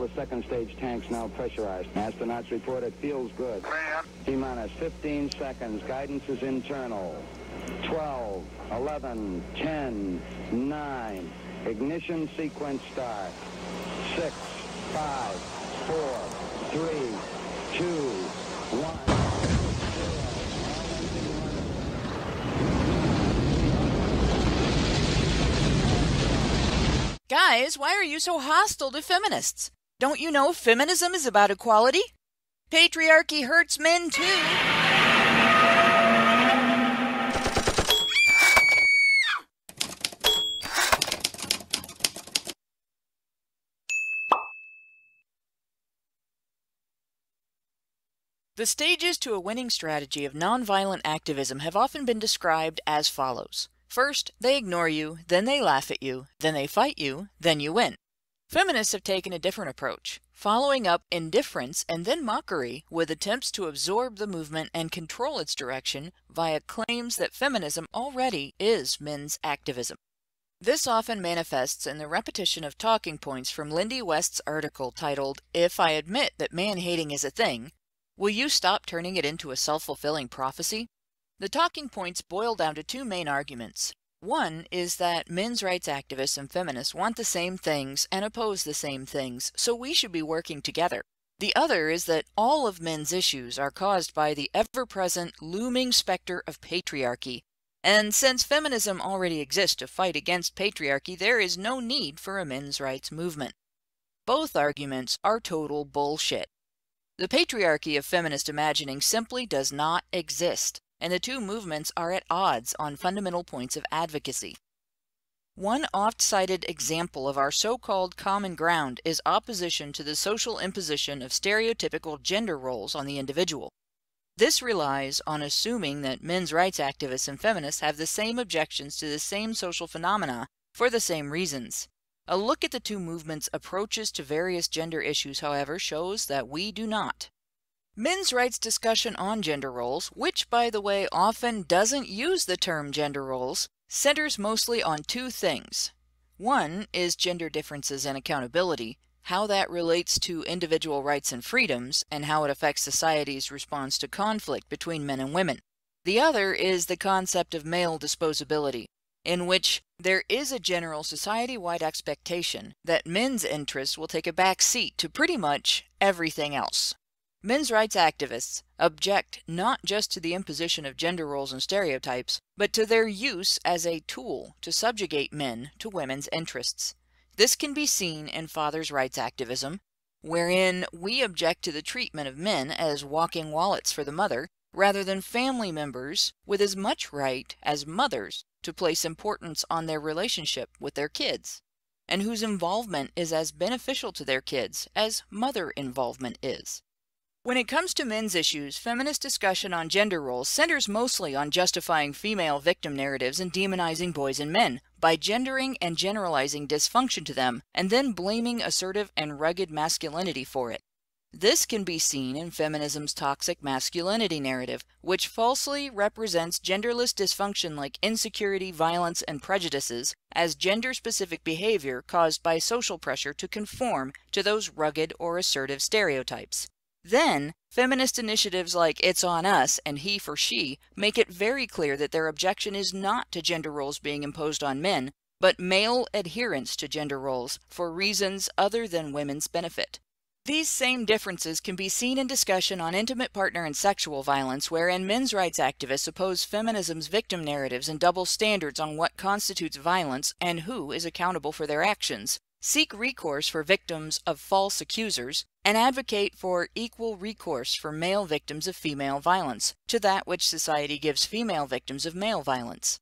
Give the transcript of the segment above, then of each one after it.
the second stage tanks now pressurized. Astronauts report it feels good. T-minus 15 seconds. Guidance is internal. 12, 11, 10, 9. Ignition sequence start. 6, 5, 4, 3, 2, 1. Guys, why are you so hostile to feminists? Don't you know feminism is about equality? Patriarchy hurts men too. The stages to a winning strategy of nonviolent activism have often been described as follows. First, they ignore you, then they laugh at you, then they fight you, then you win. Feminists have taken a different approach, following up indifference and then mockery with attempts to absorb the movement and control its direction via claims that feminism already is men's activism. This often manifests in the repetition of talking points from Lindy West's article titled, "If I Admit That Man-Hating is a Thing, Will You Stop Turning It Into a Self-Fulfilling Prophecy?" The talking points boil down to two main arguments. One is that men's rights activists and feminists want the same things and oppose the same things, so we should be working together. The other is that all of men's issues are caused by the ever-present looming specter of patriarchy, and since feminism already exists to fight against patriarchy, there is no need for a men's rights movement. Both arguments are total bullshit. The patriarchy of feminist imagining simply does not exist, and the two movements are at odds on fundamental points of advocacy. One oft-cited example of our so-called common ground is opposition to the social imposition of stereotypical gender roles on the individual. This relies on assuming that men's rights activists and feminists have the same objections to the same social phenomena for the same reasons. A look at the two movements' approaches to various gender issues, however, shows that we do not. Men's rights discussion on gender roles, which by the way often doesn't use the term gender roles, centers mostly on two things. One is gender differences and accountability, how that relates to individual rights and freedoms, and how it affects society's response to conflict between men and women. The other is the concept of male disposability, in which there is a general society-wide expectation that men's interests will take a back seat to pretty much everything else. Men's rights activists object not just to the imposition of gender roles and stereotypes, but to their use as a tool to subjugate men to women's interests. This can be seen in fathers' rights activism, wherein we object to the treatment of men as walking wallets for the mother, rather than family members with as much right as mothers to place importance on their relationship with their kids, and whose involvement is as beneficial to their kids as mother involvement is. When it comes to men's issues, feminist discussion on gender roles centers mostly on justifying female victim narratives and demonizing boys and men by gendering and generalizing dysfunction to them, and then blaming assertive and rugged masculinity for it. This can be seen in feminism's toxic masculinity narrative, which falsely represents genderless dysfunction like insecurity, violence, and prejudices as gender-specific behavior caused by social pressure to conform to those rugged or assertive stereotypes. Then, feminist initiatives like It's On Us and He for She make it very clear that their objection is not to gender roles being imposed on men, but male adherence to gender roles for reasons other than women's benefit. These same differences can be seen in discussion on intimate partner and sexual violence, wherein men's rights activists oppose feminism's victim narratives and double standards on what constitutes violence and who is accountable for their actions, seek recourse for victims of false accusers, and advocate for equal recourse for male victims of female violence to that which society gives female victims of male violence.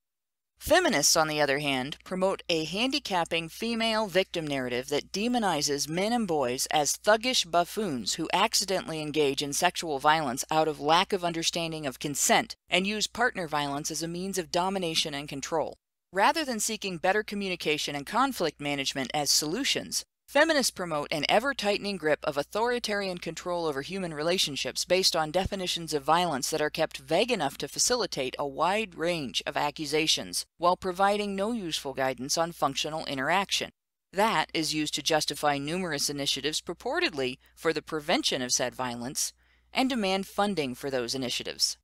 Feminists, on the other hand, promote a handicapping female victim narrative that demonizes men and boys as thuggish buffoons who accidentally engage in sexual violence out of lack of understanding of consent and use partner violence as a means of domination and control. Rather than seeking better communication and conflict management as solutions, feminists promote an ever-tightening grip of authoritarian control over human relationships based on definitions of violence that are kept vague enough to facilitate a wide range of accusations, while providing no useful guidance on functional interaction. That is used to justify numerous initiatives purportedly for the prevention of said violence and demand funding for those initiatives.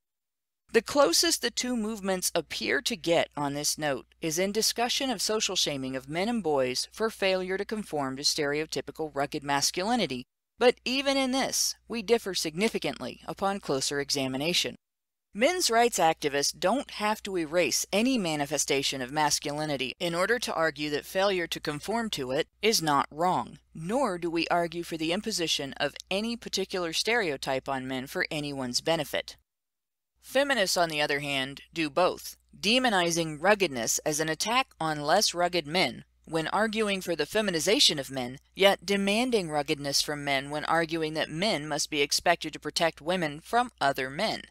The closest the two movements appear to get on this note is in discussion of social shaming of men and boys for failure to conform to stereotypical rugged masculinity, but even in this, we differ significantly upon closer examination. Men's rights activists don't have to erase any manifestation of masculinity in order to argue that failure to conform to it is not wrong, nor do we argue for the imposition of any particular stereotype on men for anyone's benefit. Feminists, on the other hand, do both, demonizing ruggedness as an attack on less rugged men when arguing for the feminization of men, yet demanding ruggedness from men when arguing that men must be expected to protect women from other men.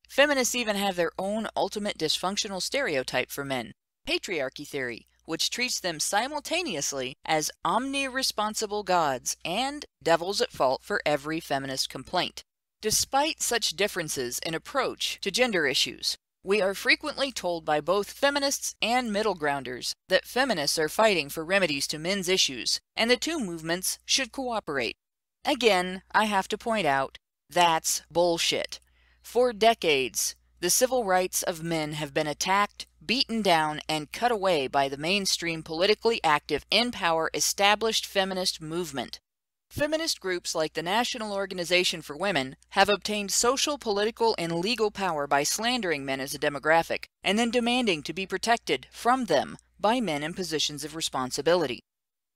Feminists even have their own ultimate dysfunctional stereotype for men, patriarchy theory, which treats them simultaneously as omni-responsible gods and devils at fault for every feminist complaint. Despite such differences in approach to gender issues, we are frequently told by both feminists and middle grounders that feminists are fighting for remedies to men's issues, and the two movements should cooperate. Again, I have to point out, that's bullshit. For decades, the civil rights of men have been attacked, beaten down, and cut away by the mainstream politically active, in-power, established feminist movement. Feminist groups like the National Organization for Women have obtained social, political, and legal power by slandering men as a demographic, and then demanding to be protected from them by men in positions of responsibility.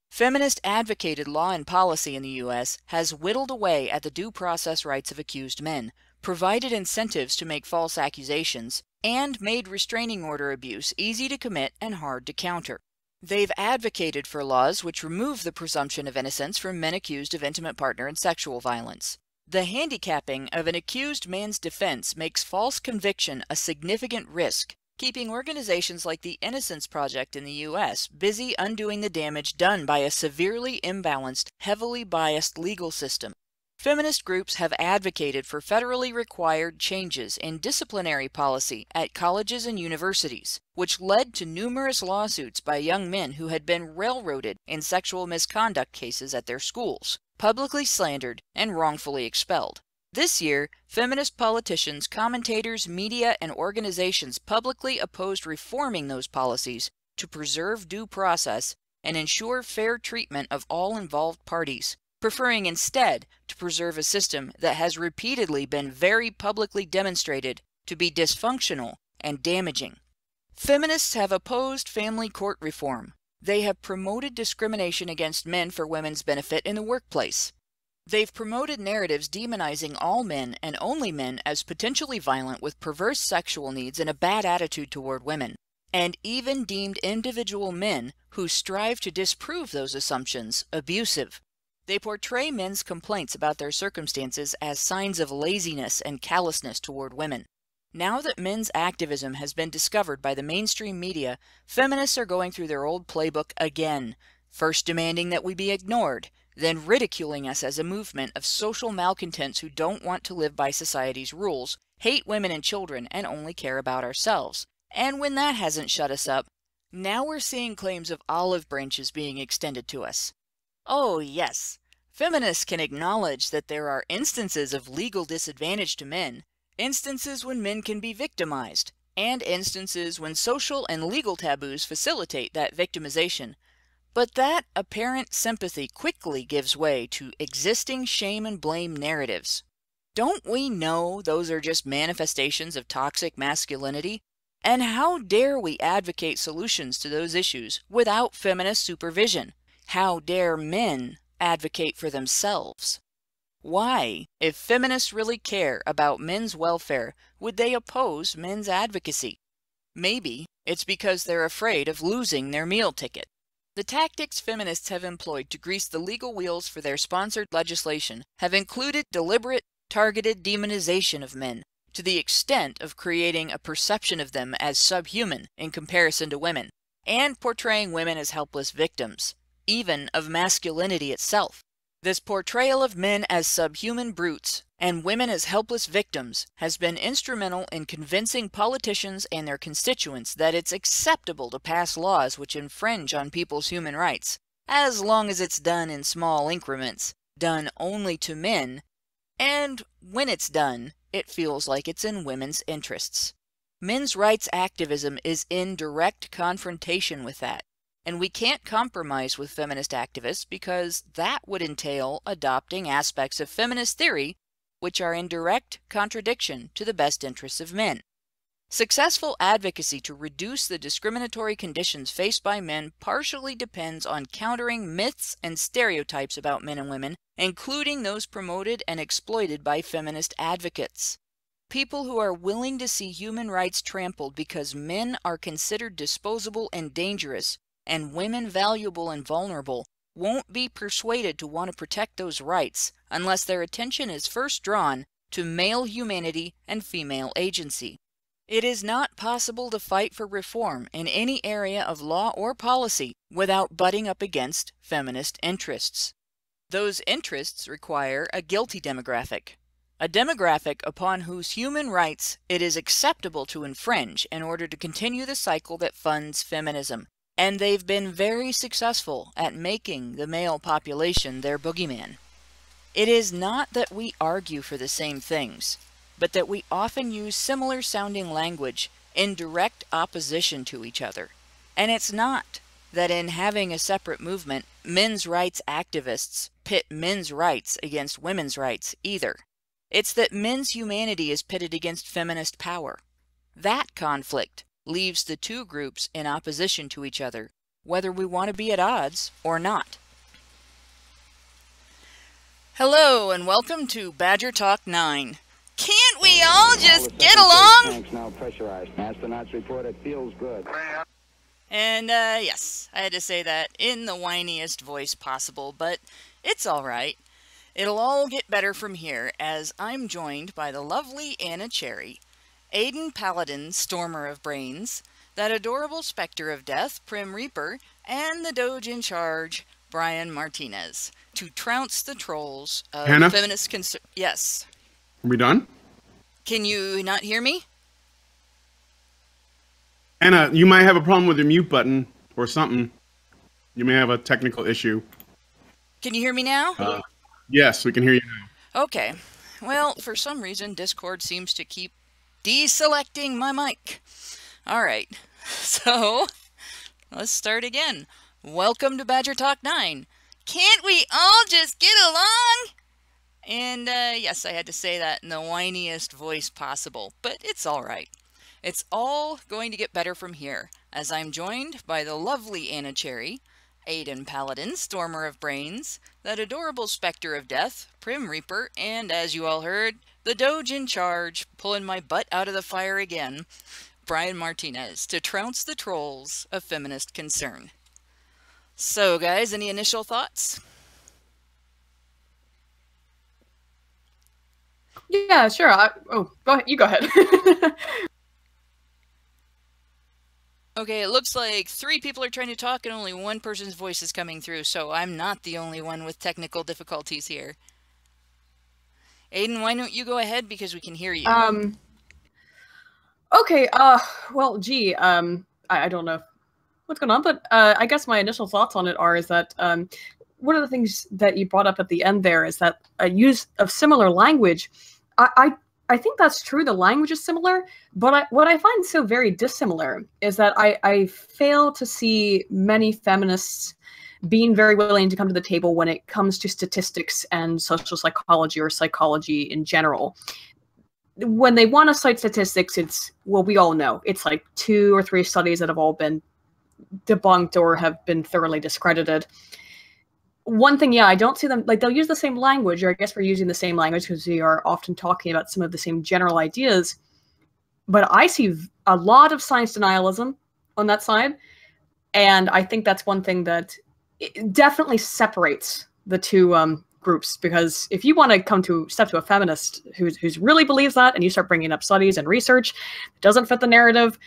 Feminist advocated law and policy in the U.S. has whittled away at the due process rights of accused men, provided incentives to make false accusations, and made restraining order abuse easy to commit and hard to counter. They've advocated for laws which remove the presumption of innocence from men accused of intimate partner and sexual violence. The handicapping of an accused man's defense makes false conviction a significant risk, keeping organizations like the Innocence Project in the U.S. busy undoing the damage done by a severely imbalanced, heavily biased legal system. Feminist groups have advocated for federally required changes in disciplinary policy at colleges and universities, which led to numerous lawsuits by young men who had been railroaded in sexual misconduct cases at their schools, publicly slandered, and wrongfully expelled. This year, feminist politicians, commentators, media, and organizations publicly opposed reforming those policies to preserve due process and ensure fair treatment of all involved parties, preferring instead to preserve a system that has repeatedly been very publicly demonstrated to be dysfunctional and damaging. Feminists have opposed family court reform. They have promoted discrimination against men for women's benefit in the workplace. They've promoted narratives demonizing all men and only men as potentially violent with perverse sexual needs and a bad attitude toward women, and even deemed individual men who strive to disprove those assumptions abusive. They portray men's complaints about their circumstances as signs of laziness and callousness toward women. Now that men's activism has been discovered by the mainstream media, feminists are going through their old playbook again, first demanding that we be ignored, then ridiculing us as a movement of social malcontents who don't want to live by society's rules, hate women and children, and only care about ourselves. And when that hasn't shut us up, now we're seeing claims of olive branches being extended to us. Oh, yes. Feminists can acknowledge that there are instances of legal disadvantage to men, instances when men can be victimized, and instances when social and legal taboos facilitate that victimization. But that apparent sympathy quickly gives way to existing shame and blame narratives. Don't we know those are just manifestations of toxic masculinity? And how dare we advocate solutions to those issues without feminist supervision? How dare men advocate for themselves? Why, if feminists really care about men's welfare, would they oppose men's advocacy? Maybe it's because they're afraid of losing their meal ticket. The tactics feminists have employed to grease the legal wheels for their sponsored legislation have included deliberate, targeted demonization of men, to the extent of creating a perception of them as subhuman in comparison to women, and portraying women as helpless victims, even of masculinity itself. This portrayal of men as subhuman brutes and women as helpless victims has been instrumental in convincing politicians and their constituents that it's acceptable to pass laws which infringe on people's human rights, as long as it's done in small increments, done only to men, and when it's done, it feels like it's in women's interests. Men's rights activism is in direct confrontation with that, and we can't compromise with feminist activists because that would entail adopting aspects of feminist theory which are in direct contradiction to the best interests of men. Successful advocacy to reduce the discriminatory conditions faced by men partially depends on countering myths and stereotypes about men and women, including those promoted and exploited by feminist advocates. People who are willing to see human rights trampled because men are considered disposable and dangerous, and women valuable and vulnerable, won't be persuaded to want to protect those rights unless their attention is first drawn to male humanity and female agency. It is not possible to fight for reform in any area of law or policy without butting up against feminist interests. Those interests require a guilty demographic, a demographic upon whose human rights it is acceptable to infringe in order to continue the cycle that funds feminism. And they've been very successful at making the male population their boogeyman. It is not that we argue for the same things, but that we often use similar sounding language in direct opposition to each other. And it's not that in having a separate movement, men's rights activists pit men's rights against women's rights either. It's that men's humanity is pitted against feminist power. That conflict leaves the two groups in opposition to each other, whether we want to be at odds or not. Hello and welcome to Badger Talk 9. Can't we all just get along? Tanks now pressurized. Astronauts report it feels good. And yes, I had to say that in the whiniest voice possible, but it's alright. It'll all get better from here as I'm joined by the lovely Anna Cherry, Aiden Paladin, Stormer of Brains, that adorable Spectre of Death, Prim Reaper, and the Doge in Charge, Brian Martinez, to trounce the trolls of Hannah? feminist concern. Yes. Are we done? Can you not hear me? Anna, you might have a problem with your mute button or something. You may have a technical issue. Can you hear me now? Yes, we can hear you now. Okay. Well, for some reason, Discord seems to keep deselecting my mic. Alright. So, let's start again. Welcome to Badger Talk 9. Can't we all just get along? And, yes, I had to say that in the whiniest voice possible, but it's alright. It's all going to get better from here, as I'm joined by the lovely Anna Cherry, Aiden Paladin, Stormer of Brains, that adorable Spectre of Death, Prim Reaper, and, as you all heard, the Doge in Charge, pulling my butt out of the fire again, Brian Martinez, to trounce the trolls of feminist concern. So, guys, any initial thoughts? Yeah, sure. Go ahead. You go ahead. Okay, it looks like 3 people are trying to talk and only one person's voice is coming through, so I'm not the only one with technical difficulties here. Aiden, why don't you go ahead because we can hear you. Okay, well, gee, I don't know what's going on, but I guess my initial thoughts on it is that one of the things that you brought up at the end there is that use of similar language. I think that's true. The language is similar, but what I find so very dissimilar is that I fail to see many feminists being very willing to come to the table when it comes to statistics and social psychology or psychology in general. When they want to cite statistics, it's, well, we all know, it's like 2 or 3 studies that have all been debunked or have been thoroughly discredited. One thing, yeah, I don't see them, like, they'll use the same language, or I guess we're using the same language because we are often talking about some of the same general ideas, but I see a lot of science denialism on that side, and I think that's one thing that definitely separates the two groups, because if you want to step to a feminist who's really believes that, and you start bringing up studies and research that doesn't fit the narrative,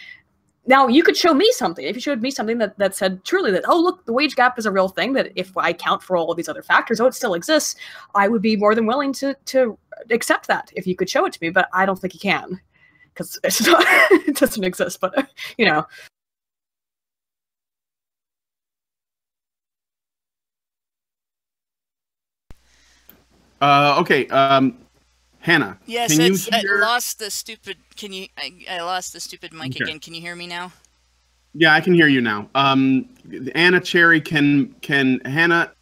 now, you could show me something. If you showed me something that said truly that, oh, look, the wage gap is a real thing, that if I count for all of these other factors, it still exists, I would be more than willing to accept that if you could show it to me, but I don't think you can, because it's not, it doesn't exist, but, you know. Okay. Hannah. Yes, can you I hear? lost the stupid. I lost the stupid mic Okay. again. Can you hear me now? Yeah, I can hear you now. Anna Cherry, can Hannah,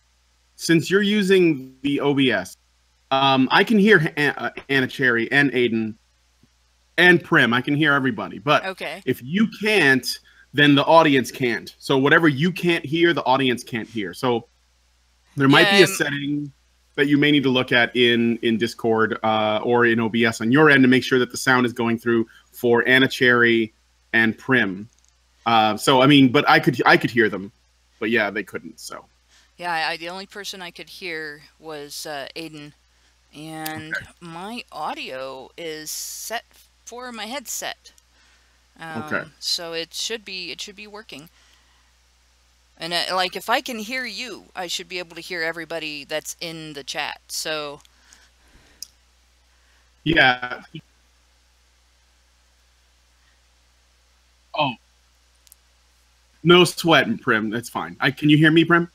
since you're using the OBS, I can hear Anna Cherry and Aiden and Prim. I can hear everybody. But Okay. if you can't, then the audience can't. So whatever you can't hear, the audience can't hear. So there might be a setting that you may need to look at in Discord or in OBS on your end to make sure that the sound is going through for Anna Cherry and Prim. So I mean, but I could hear them, but yeah, they couldn't. So yeah, the only person I could hear was Aiden, and my audio is set for my headset. Okay. So it should be working. And like if I can hear you, I should be able to hear everybody that's in the chat. So yeah. Oh. No sweat, Prim. That's fine. Can you hear me, Prim?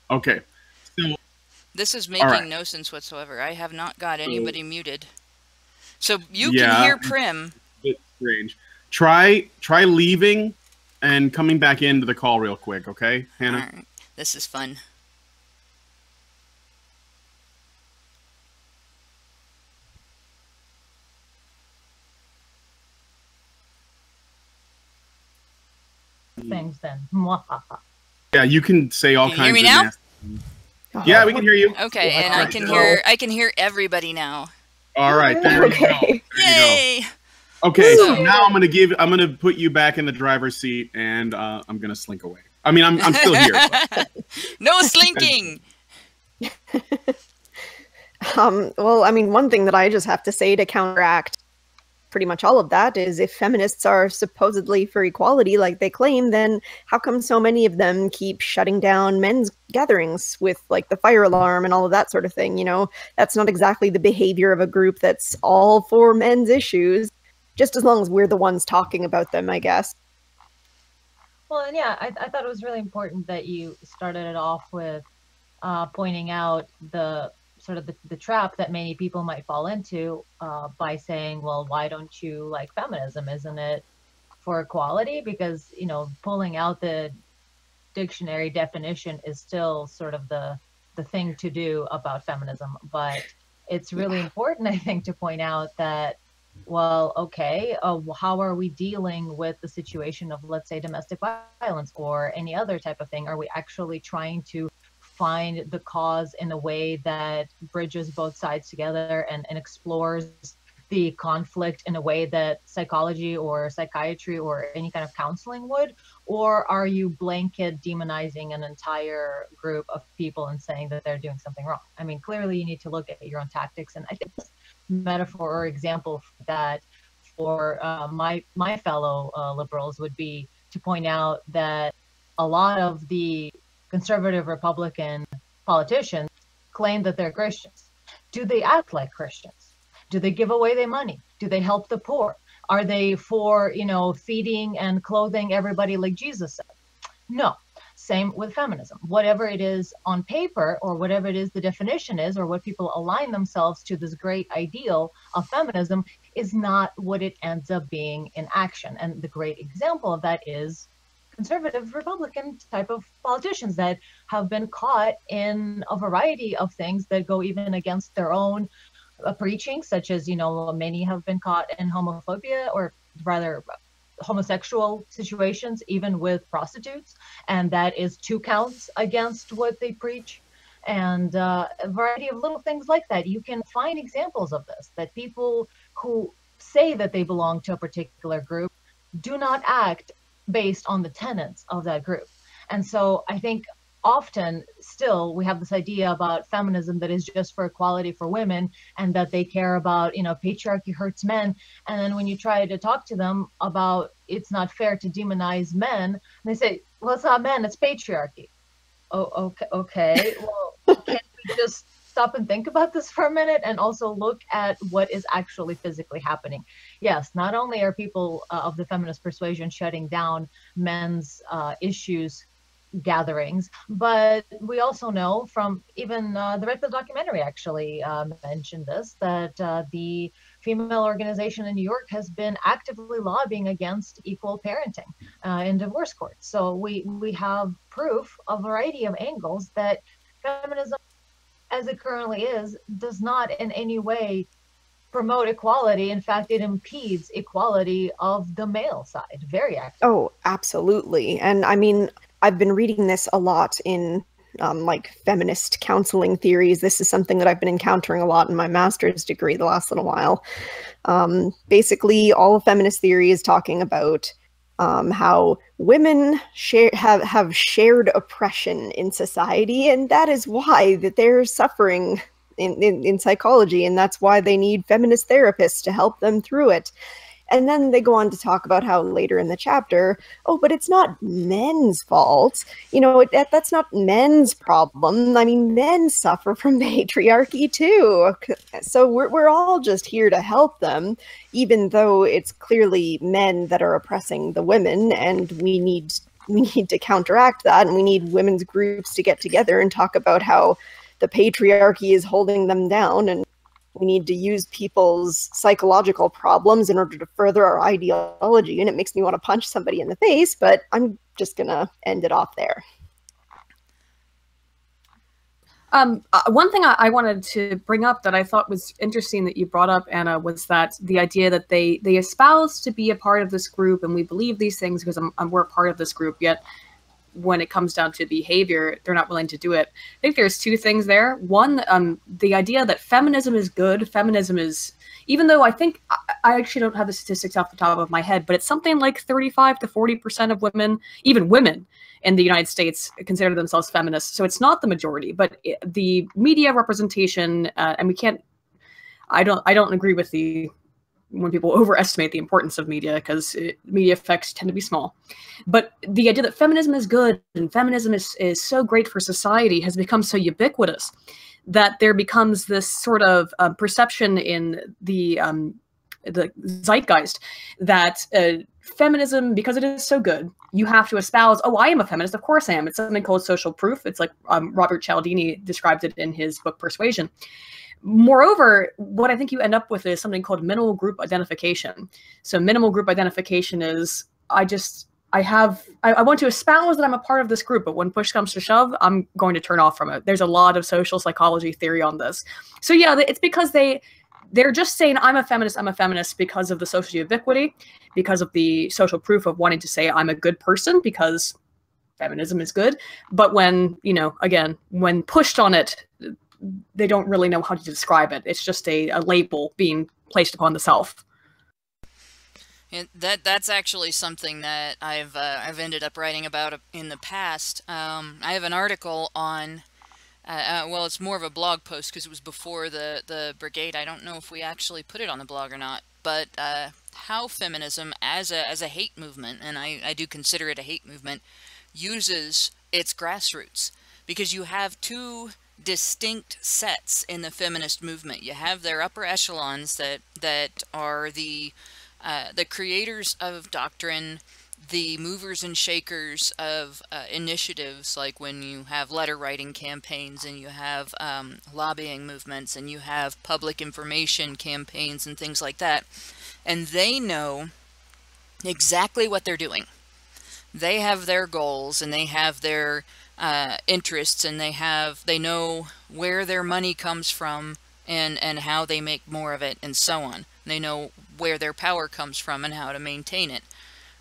Okay. So this is making no sense whatsoever. I have not got anybody muted. So you can hear Prim. It's strange. Try leaving and coming back into the call real quick, okay, Hannah? All right. This is fun. Things then. Yeah, you can say all kinds of. Can you hear me now? Yeah, we can hear you. Okay, and I can hear everybody now. All right, there you go. Yay! Okay, so now I'm gonna put you back in the driver's seat, and I'm gonna slink away. I mean, I'm still here. No slinking. Well, I mean, one thing that I just have to say to counteract pretty much all of that is if feminists are supposedly for equality like they claim, then how come so many of them keep shutting down men's gatherings with like the fire alarm and all of that sort of thing? You know, that's not exactly the behavior of a group that's all for men's issues, just as long as we're the ones talking about them, I guess. Well, and yeah, I thought it was really important that you started it off with pointing out the sort of the trap that many people might fall into by saying, well, why don't you like feminism? Isn't it for equality? Because, you know, pulling out the dictionary definition is still sort of the thing to do about feminism. But it's really important, I think, to point out that, well, okay, how are we dealing with the situation of, let's say, domestic violence or any other type of thing? Are we actually trying to find the cause in a way that bridges both sides together and explores the conflict in a way that psychology or psychiatry or any kind of counseling would? Or are you blanket demonizing an entire group of people and saying that they're doing something wrong? I mean, clearly you need to look at your own tactics. And I think this metaphor or example that for my fellow liberals would be to point out that a lot of the conservative Republican politicians claim that they're Christians. Do they act like Christians? Do they give away their money? Do they help the poor? Are they for, you know, feeding and clothing everybody like Jesus said? No. Same with feminism. Whatever it is on paper, or whatever it is the definition is, or what people align themselves to this great ideal of feminism is not what it ends up being in action. And the great example of that is conservative Republican type of politicians that have been caught in a variety of things that go even against their own preaching, such as, you know, many have been caught in homophobia, or rather homosexual situations, even with prostitutes, and that is 2 counts against what they preach. And a variety of little things like that. You can find examples of this, that people who say that they belong to a particular group do not act based on the tenets of that group. And so I think often still we have this idea about feminism that is just for equality for women, and that they care about, you know, patriarchy hurts men. And then when you try to talk to them about it's not fair to demonize men, they say, well, it's not men, it's patriarchy. Oh, okay. Well, can we just stop and think about this for a minute and also look at what is actually physically happening? Yes, not only are people of the feminist persuasion shutting down men's issues gatherings. But we also know from even the Red Pill documentary actually mentioned this, that the female organization in New York has been actively lobbying against equal parenting in divorce courts. So we have proof, a variety of angles, that feminism, as it currently is, does not in any way promote equality. In fact, it impedes equality of the male side very actively. Oh, absolutely. And I mean, I've been reading this a lot in like feminist counseling theories. This is something that I've been encountering a lot in my master's degree the last little while. Basically, all of feminist theory is talking about how women have shared oppression in society, and that is why that they're suffering in psychology, and that's why they need feminist therapists to help them through it. And then they go on to talk about how later in the chapter, oh, but it's not men's fault. You know, that's not men's problem. I mean, men suffer from patriarchy too. So we're all just here to help them, even though it's clearly men that are oppressing the women, and we need to counteract that, and we need women's groups to get together and talk about how the patriarchy is holding them down, and we need to use people's psychological problems in order to further our ideology. And it makes me want to punch somebody in the face, but I'm just going to end it off there. One thing I wanted to bring up that I thought was interesting that you brought up, Anna, was that the idea that they espouse to be a part of this group, and we believe these things because we're a part of this group, yet when it comes down to behavior, they're not willing to do it. I think there's two things there. One, the idea that feminism is good. Feminism is, even though I think, I actually don't have the statistics off the top of my head, but it's something like 35 to 40% of women, even women in the United States, consider themselves feminists. So it's not the majority, but the media representation, and we can't, I don't agree with when people overestimate the importance of media, because media effects tend to be small. But the idea that feminism is good and feminism is so great for society has become so ubiquitous that there becomes this sort of perception in the zeitgeist that feminism, because it is so good, you have to espouse, oh, I am a feminist, of course I am. It's something called social proof. It's like Robert Cialdini described it in his book Persuasion. Moreover, what I think you end up with is something called minimal group identification. So minimal group identification is, I want to espouse that I'm a part of this group, but when push comes to shove, I'm going to turn off from it. There's a lot of social psychology theory on this. So yeah, it's because they're just saying I'm a feminist because of the social ubiquity, because of the social proof of wanting to say I'm a good person because feminism is good. But when, again, when pushed on it, they don't really know how to describe it. It's just a label being placed upon the self. And that's actually something that I've ended up writing about in the past. I have an article on, well, it's more of a blog post because it was before the brigade. I don't know if we actually put it on the blog or not, but how feminism as a hate movement, and I do consider it a hate movement, uses its grassroots, because you have two distinct sets in the feminist movement. You have their upper echelons that are the creators of doctrine, the movers and shakers of initiatives, like when you have letter writing campaigns and you have lobbying movements and you have public information campaigns and things like that. And they know exactly what they're doing. They have their goals and they have their interests, and they know where their money comes from and how they make more of it, and so on. They know where their power comes from and how to maintain it.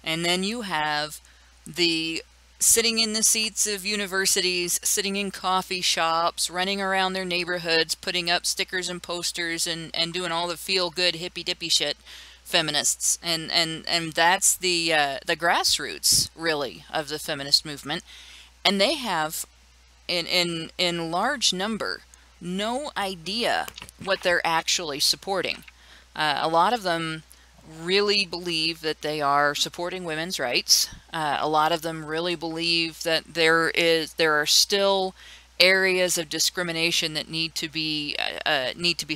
And then you have the sitting in the seats of universities, sitting in coffee shops, running around their neighborhoods, putting up stickers and posters and doing all the feel-good hippy-dippy shit feminists. And that's the grassroots, really, of the feminist movement. And they have, in large number, no idea what they're actually supporting. A lot of them really believe that they are supporting women's rights. A lot of them really believe that there are still areas of discrimination that need to be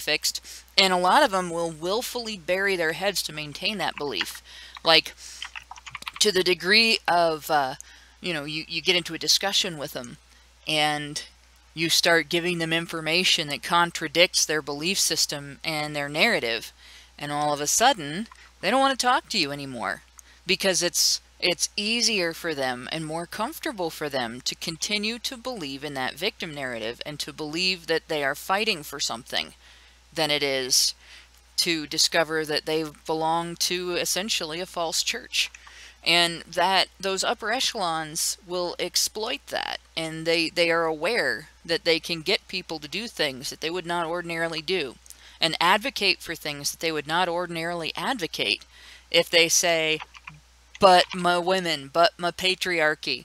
fixed, and a lot of them will willfully bury their heads to maintain that belief, like to the degree of you know, you get into a discussion with them and you start giving them information that contradicts their belief system and their narrative, and all of a sudden they don't want to talk to you anymore, because it's easier for them and more comfortable for them to continue to believe in that victim narrative and to believe that they are fighting for something than it is to discover that they belong to essentially a false church. And that those upper echelons will exploit that, and they are aware that they can get people to do things that they would not ordinarily do, and advocate for things that they would not ordinarily advocate if they say, but my women, but my patriarchy,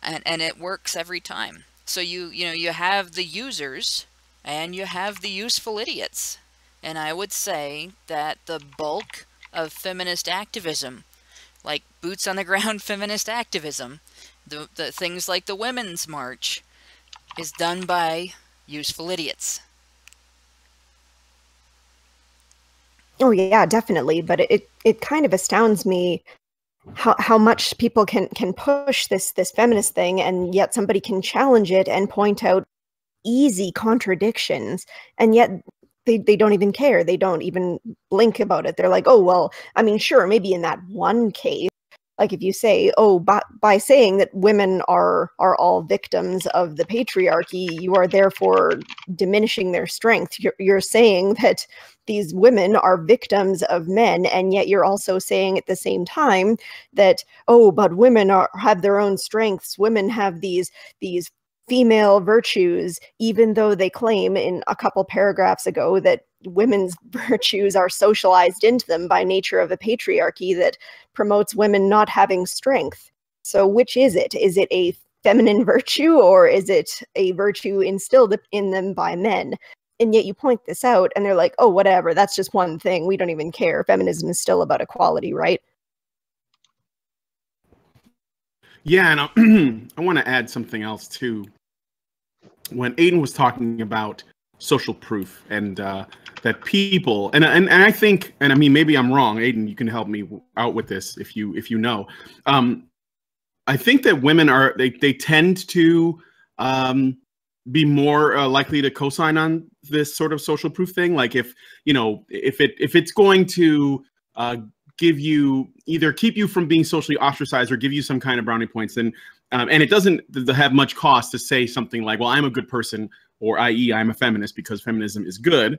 and it works every time. So you have the users and you have the useful idiots, and I would say that the bulk of feminist activism, like boots on the ground feminist activism, the things like the Women's March, is done by useful idiots. Oh yeah, definitely. But it kind of astounds me how much people can push this feminist thing, and yet somebody can challenge it and point out easy contradictions, and yet they don't even care. They don't even blink about it. They're like, oh, well, I mean, sure, maybe in that one case, like if you say, oh, by saying that women are all victims of the patriarchy, you are therefore diminishing their strength. You're saying that these women are victims of men, and yet you're also saying at the same time that, oh, but women have their own strengths. Women have these female virtues, even though they claim in a couple paragraphs ago that women's virtues are socialized into them by nature of a patriarchy that promotes women not having strength. So which is it? Is it a feminine virtue, or is it a virtue instilled in them by men? And yet you point this out and they're like, oh, whatever, that's just one thing. We don't even care. Feminism is still about equality, right? Yeah, and I want to add something else too. When Aiden was talking about social proof and that people, and I think, and I mean, maybe I'm wrong, Aiden, you can help me out with this if you know. I think that women they tend to be more likely to co-sign on this sort of social proof thing. Like if it's going to give you, either keep you from being socially ostracized or give you some kind of brownie points, then and it doesn't have much cost to say something like, well, I'm a good person, or i.e. I'm a feminist because feminism is good.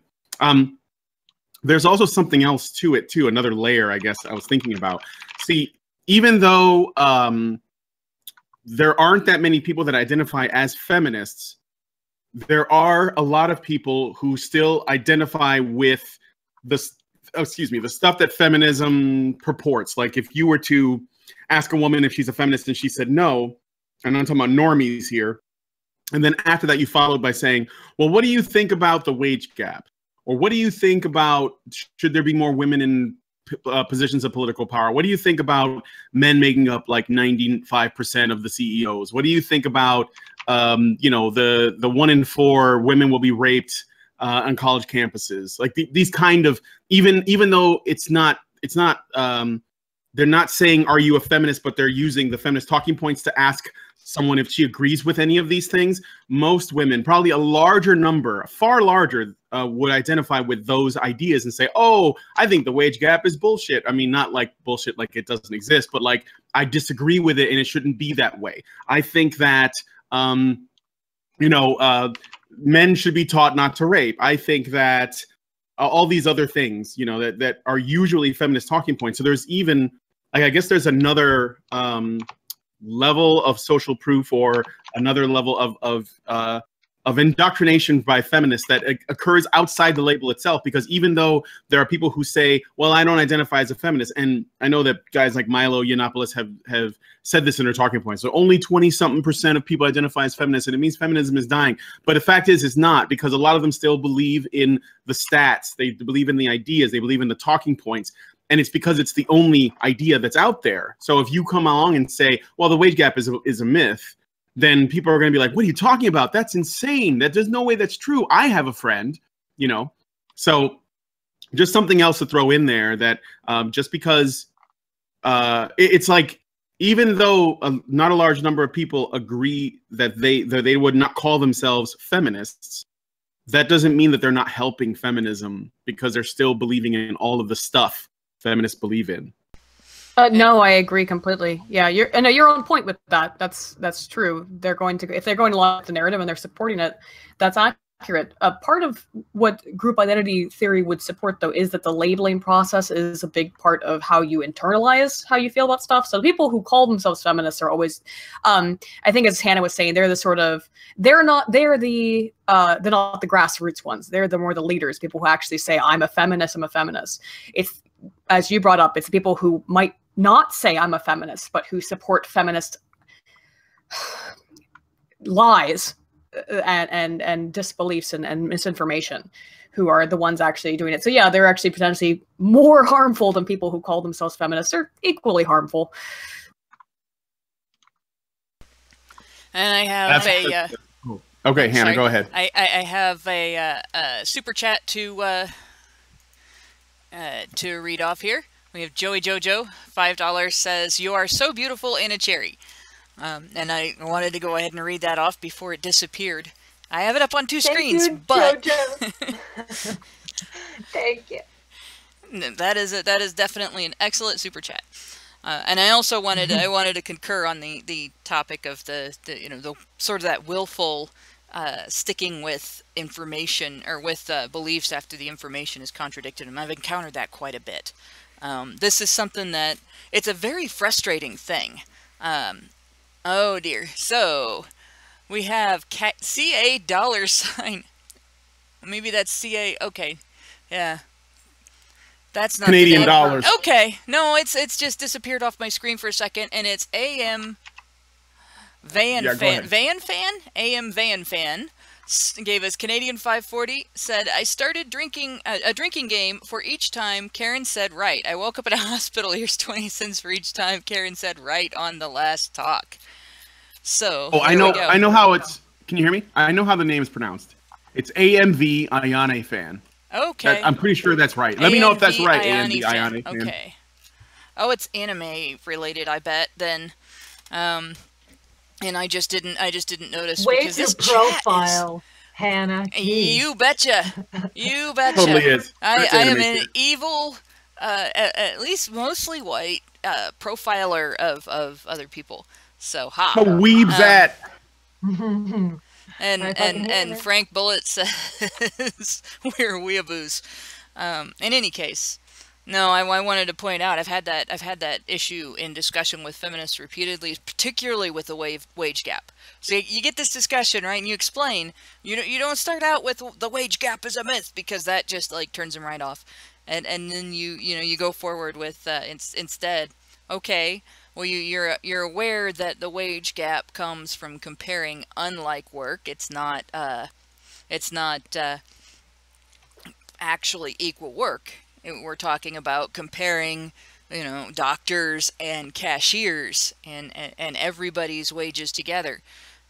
There's also something else to it too, another layer I guess I was thinking about. See, even though there aren't that many people that identify as feminists, there are a lot of people who still identify with the stuff that feminism purports. Like if you were to ask a woman if she's a feminist and she said no, and I'm talking about normies here, and then after that you followed by saying, well, what do you think about the wage gap? Or what do you think about, should there be more women in positions of political power? What do you think about men making up like 95% of the CEOs? What do you think about, the 1 in 4 women will be raped on college campuses? Like these kind of, even though it's not, they're not saying, are you a feminist, but they're using the feminist talking points to ask someone if she agrees with any of these things. Most women, probably a larger number, far larger, would identify with those ideas and say, oh, I think the wage gap is bullshit. I mean, not like bullshit like it doesn't exist, but like I disagree with it and it shouldn't be that way. I think that, men should be taught not to rape. I think that all these other things, that are usually feminist talking points. So there's even, like, I guess there's another level of social proof, or another level of indoctrination by feminists that occurs outside the label itself. Because even though there are people who say, well, I don't identify as a feminist, and I know that guys like Milo Yiannopoulos have said this in their talking points, so only 20-something% of people identify as feminists, and it means feminism is dying. But the fact is, it's not, because a lot of them still believe in the stats, they believe in the ideas, they believe in the talking points. And it's because it's the only idea that's out there. So if you come along and say, well, the wage gap is a myth, then people are going to be like, what are you talking about? That's insane. There's no way that's true. I have a friend, So just something else to throw in there, that just because it's like, even though not a large number of people agree that they would not call themselves feminists, that doesn't mean that they're not helping feminism, because they're still believing in all of the stuff feminists believe in. No, I agree completely. Yeah, you're on point with that. That's true. They're going to, if they're going along with the narrative and they're supporting it, that's accurate. Part of what group identity theory would support, though, is that the labeling process is a big part of how you internalize how you feel about stuff. So the people who call themselves feminists are always, I think, as Hannah was saying, they're not the grassroots ones. They're more the leaders, people who actually say, I'm a feminist. It's, as you brought up, it's people who might not say I'm a feminist, but who support feminist lies and disbeliefs and misinformation, who are the ones actually doing it. So yeah, they're actually potentially more harmful than people who call themselves feminists. They're equally harmful. And I have okay, Hannah, go ahead. I have a super chat to read off here. We have Joey Jojo, $5, says, "You are so beautiful in a cherry." And I wanted to go ahead and read that off before it disappeared. I have it up on two screens, but Jojo. Thank you. That is definitely an excellent super chat. And I also wanted to concur on the topic of the sort of that willful sticking with information, or with beliefs after the information is contradicted. And I've encountered that quite a bit. This is something that, it's a very frustrating thing. Oh dear. So we have CA $. Maybe that's CA. Okay. Yeah. That's not Canadian dollars. Okay. No, it's just disappeared off my screen for a second, and it's AM Van Fan. AM Van Fan gave us Canadian 540, said, "I started drinking a drinking game for each time Karen said right. I woke up in a hospital. Here's 20 cents for each time Karen said right on the last talk." So I know how it's. Can you hear me? I know how the name is pronounced. It's AMV Ayane Fan. Okay. I'm pretty sure that's right. Let me know if that's right. AMV Ayane Fan. Okay. Oh, it's anime related, I bet then. And I just didn't notice. Where's because your this profile, Hannah? You betcha. You betcha. Totally is. I am an evil, at least mostly white, profiler of other people. So ha. How weebs that? And Frank Bullitt says we're weeaboos. In any case, no, I wanted to point out I've had that issue in discussion with feminists repeatedly, particularly with the wage gap. So you get this discussion, right, and you explain. You don't start out with the wage gap is a myth, because that just like turns them right off, and then you go forward with instead. Okay, well you're aware that the wage gap comes from comparing unlike work. It's not actually equal work. We're talking about comparing, doctors and cashiers and everybody's wages together,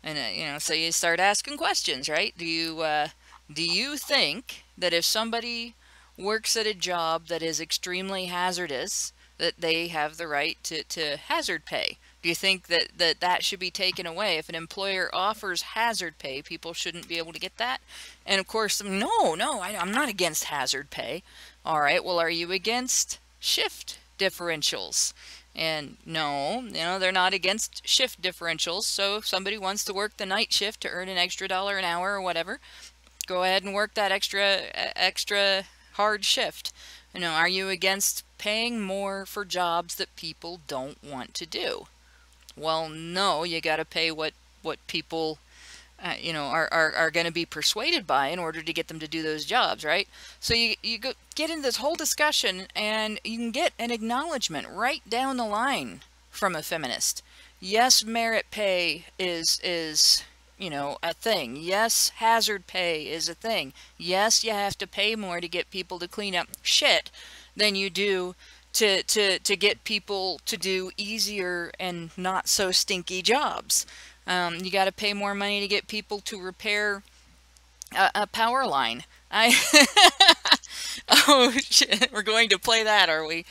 and so you start asking questions, right? Do you think that if somebody works at a job that is extremely hazardous, that they have the right to hazard pay? Do you think that should be taken away? If an employer offers hazard pay, people shouldn't be able to get that? And of course, no, I'm not against hazard pay. All right, well, are you against shift differentials? And no, they're not against shift differentials. So if somebody wants to work the night shift to earn an extra $1 an hour or whatever, go ahead and work that extra hard shift. Are you against paying more for jobs that people don't want to do? Well, no, you got to pay what people are going to be persuaded by in order to get them to do those jobs, right? So you get into this whole discussion, and you can get an acknowledgement right down the line from a feminist. Yes, merit pay is a thing. Yes, hazard pay is a thing. Yes, you have to pay more to get people to clean up shit than you do to get people to do easier and not so stinky jobs. You got to pay more money to get people to repair a power line. Oh shit, we're going to play that, are we?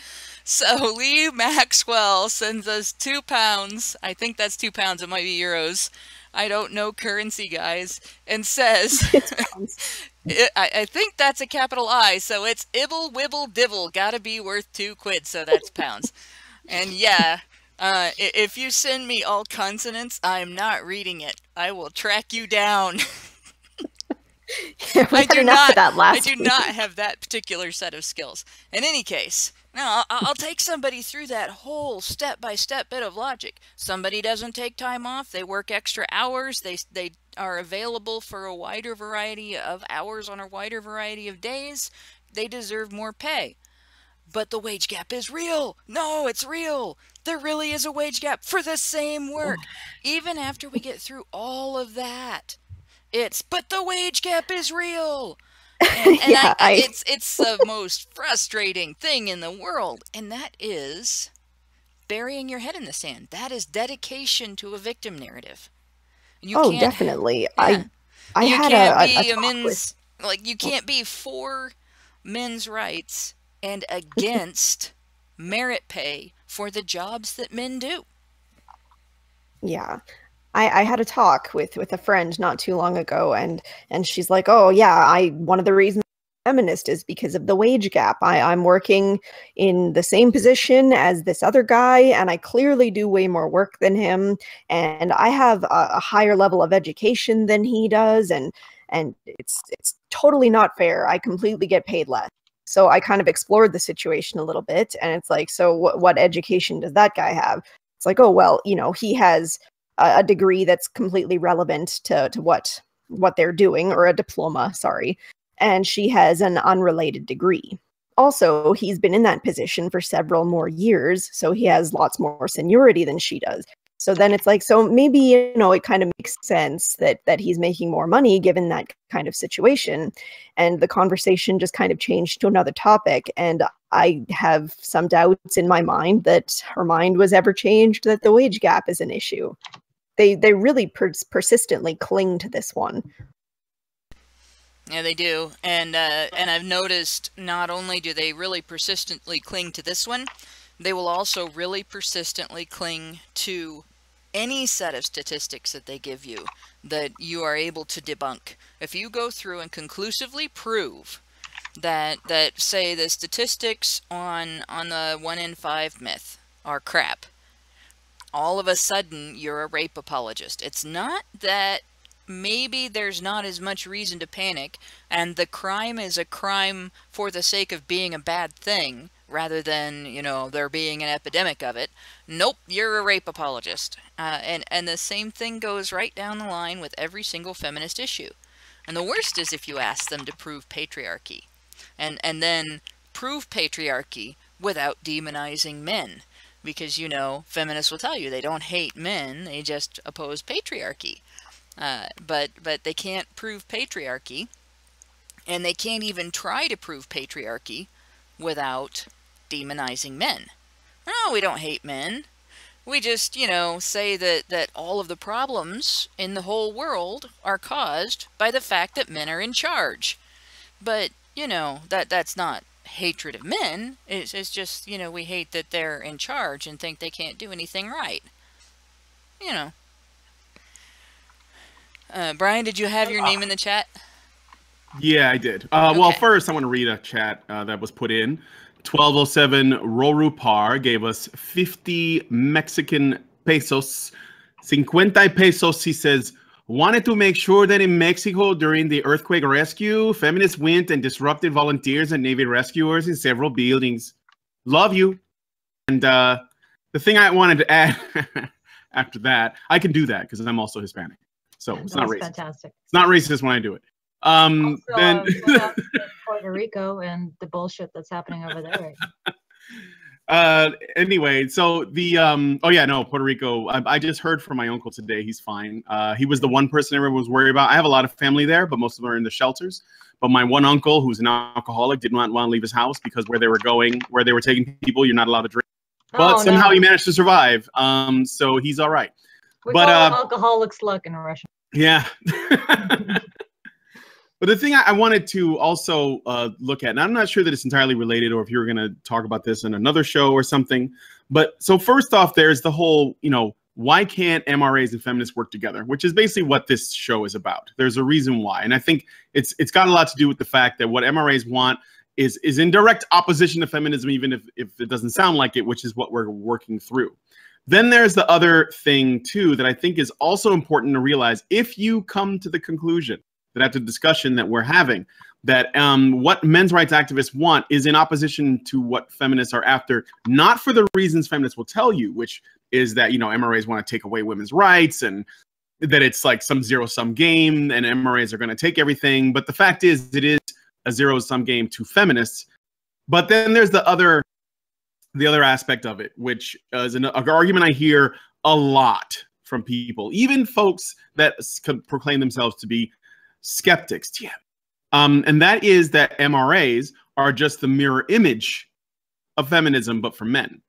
So Lee Maxwell sends us £2. I think that's £2. It might be euros. I don't know currency, guys. And says, I think that's a capital I, so it's ibble, wibble, divil. Gotta be worth £2, so that's pounds. And yeah, if you send me all consonants, I'm not reading it. I will track you down. Yeah, I do not have that particular set of skills. In any case, now I'll take somebody through that whole step-by-step bit of logic. Somebody doesn't take time off. They work extra hours. They are available for a wider variety of hours on a wider variety of days. They deserve more pay. But the wage gap is real. No, it's real. There really is a wage gap for the same work. Even after we get through all of that, but the wage gap is real. And yeah, it's the most frustrating thing in the world. And that is burying your head in the sand. That is dedication to a victim narrative. Definitely. Yeah. I had a men's, like, you can't be for men's rights and against merit pay for the jobs that men do. Yeah. I had a talk with a friend not too long ago, and she's like, oh yeah, one of the reasons I'm a feminist is because of the wage gap. I'm working in the same position as this other guy, and I clearly do way more work than him, and I have a higher level of education than he does, and it's totally not fair. I completely get paid less. So I kind of explored the situation a little bit, and it's like, so what education does that guy have? It's like, oh, well, he has a degree that's completely relevant to what they're doing, or a diploma, sorry. And she has an unrelated degree. Also, he's been in that position for several more years, so he has lots more seniority than she does. So then it's like, so maybe, it kind of makes sense that he's making more money given that kind of situation. And the conversation just kind of changed to another topic. And I have some doubts in my mind that her mind was ever changed, that the wage gap is an issue. They really persistently cling to this one. Yeah, they do. And I've noticed not only do they really persistently cling to this one, they will also really persistently cling to any set of statistics that they give you that you are able to debunk. If you go through and conclusively prove that say the statistics on the 1 in 5 myth are crap, all of a sudden you're a rape apologist. It's not that maybe there's not as much reason to panic and the crime is a crime for the sake of being a bad thing rather than, there being an epidemic of it. Nope, you're a rape apologist. And the same thing goes right down the line with every single feminist issue. And the worst is if you ask them to prove patriarchy. And then prove patriarchy without demonizing men. Because, feminists will tell you they don't hate men, they just oppose patriarchy. But they can't prove patriarchy, and they can't even try to prove patriarchy without demonizing men. No, we don't hate men. We just, say that all of the problems in the whole world are caused by the fact that men are in charge. But, that's not hatred of men. It's just, we hate that they're in charge and think they can't do anything right. Brian, did you have your name in the chat? Yeah, I did. Well, first I want to read a chat that was put in. 1207 Roru Par gave us 50 Mexican pesos. 50 pesos, he says, wanted to make sure that in Mexico during the earthquake rescue, feminists went and disrupted volunteers and Navy rescuers in several buildings. Love you. And the thing I wanted to add after that, I can do that because I'm also Hispanic. So it's not racist. Fantastic. It's not racist when I do it. Also, then Puerto Rico and the bullshit that's happening over there right now. Anyway, so the Puerto Rico. I just heard from my uncle today. He's fine. He was the one person everyone was worried about. I have a lot of family there, but most of them are in the shelters. But my one uncle, who's an alcoholic, did not want to leave his house because where they were taking people, you're not allowed to drink. But somehow he managed to survive. So he's all right. We call alcoholics luck in Russia. Yeah. But the thing I wanted to also look at, and I'm not sure that it's entirely related or if you're going to talk about this in another show or something. But so first off, there's the whole, why can't MRAs and feminists work together? Which is basically what this show is about. There's a reason why. And I think it's got a lot to do with the fact that what MRAs want is in direct opposition to feminism, even if it doesn't sound like it, which is what we're working through. Then there's the other thing, too, that I think is also important to realize. If you come to the conclusion that after the discussion that we're having, that what men's rights activists want is in opposition to what feminists are after, not for the reasons feminists will tell you, which is that, MRAs want to take away women's rights and that it's like some zero-sum game and MRAs are going to take everything. But the fact is, it is a zero-sum game to feminists. But then there's the other aspect of it, which is an argument I hear a lot from people, even folks that proclaim themselves to be skeptics. Yeah. And that is that MRAs are just the mirror image of feminism, but for men.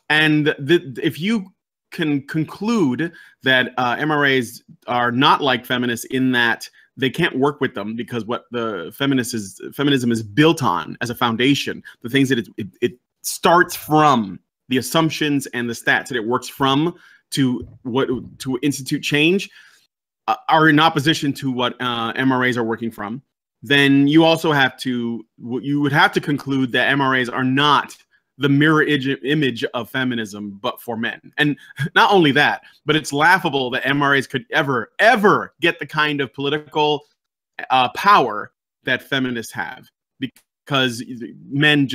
And if you can conclude that MRAs are not like feminists in that they can't work with them because what the feminism is built on as a foundation, the things that it starts from, the assumptions and the stats that it works from to institute change, are in opposition to what MRAs are working from, then you also would have to conclude that MRAs are not the mirror image of feminism, but for men. And not only that, but it's laughable that MRAs could ever get the kind of political power that feminists have, because men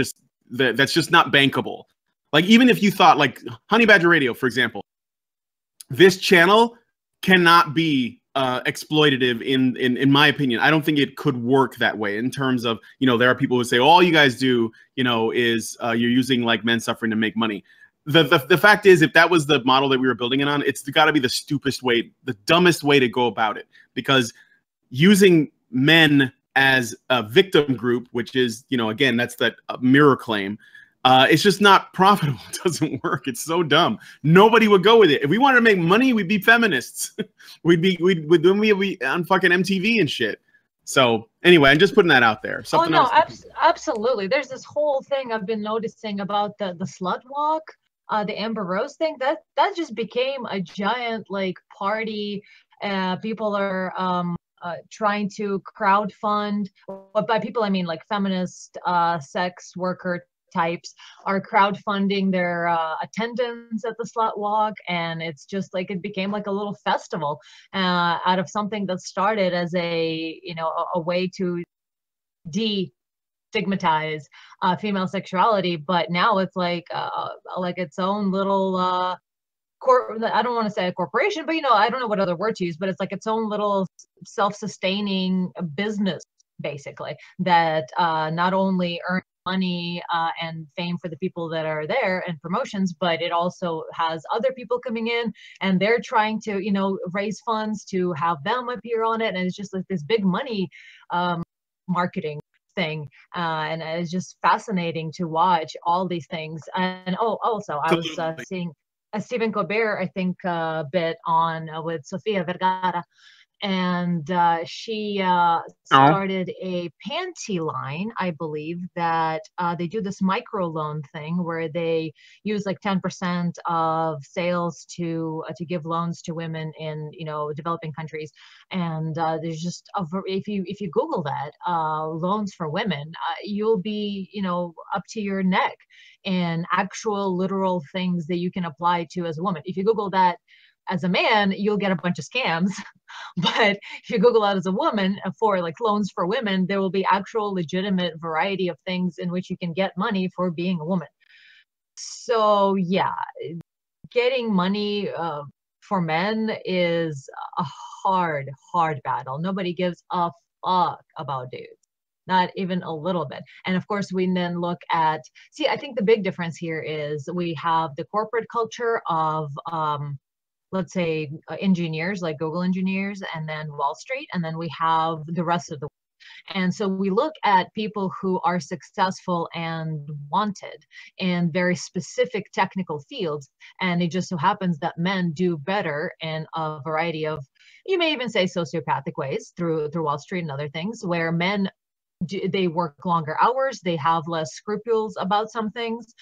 that's just not bankable. Like, even if you thought, like Honey Badger Radio, for example, this channel cannot be exploitative in my opinion. I don't think it could work that way in terms of, there are people who say, all you guys do, is you're using like men suffering to make money. The fact is, if that was the model that we were building it on, it's got to be the dumbest way to go about it, because using men as a victim group, which is, again, that's that mirror claim. It's just not profitable. It doesn't work. It's so dumb. Nobody would go with it. If we wanted to make money, we'd be feminists. we'd be on fucking MTV and shit. So anyway, I'm just putting that out there. Something else. Absolutely. There's this whole thing I've been noticing about the slut walk, the Amber Rose thing. That just became a giant like party. People are trying to crowdfund. By people, I mean like feminist, sex worker types are crowdfunding their attendance at the slut walk, and it's just like it became like a little festival out of something that started as a way to destigmatize female sexuality, but now it's like its own little I don't want to say a corporation, but I don't know what other word to use, but it's like its own little self-sustaining business, basically, that not only earns money and fame for the people that are there and promotions, but it also has other people coming in and they're trying to raise funds to have them appear on it, and it's just like this big money marketing thing, and it's just fascinating to watch all these things. And also I was seeing a Stephen Colbert, I think, bit on with Sofia Vergara, and she started a panty line, I believe, that they do this micro loan thing where they use like 10% of sales to give loans to women in developing countries. And there's just if you Google that, loans for women, you'll be up to your neck in actual literal things that you can apply to as a woman. If you Google that as a man, you'll get a bunch of scams. But if you Google that as a woman for like loans for women, there will be actual legitimate variety of things in which you can get money for being a woman. So yeah, getting money for men is a hard battle. Nobody gives a fuck about dudes. Not even a little bit. And of course, we then look at, I think the big difference here is we have the corporate culture of let's say engineers, like Google engineers, and then Wall Street, and then we have the rest of the world. And so we look at people who are successful and wanted in very specific technical fields, and it just so happens that men do better in a variety of you may even say sociopathic ways through Wall Street and other things, where men they work longer hours, they have less scruples about some things,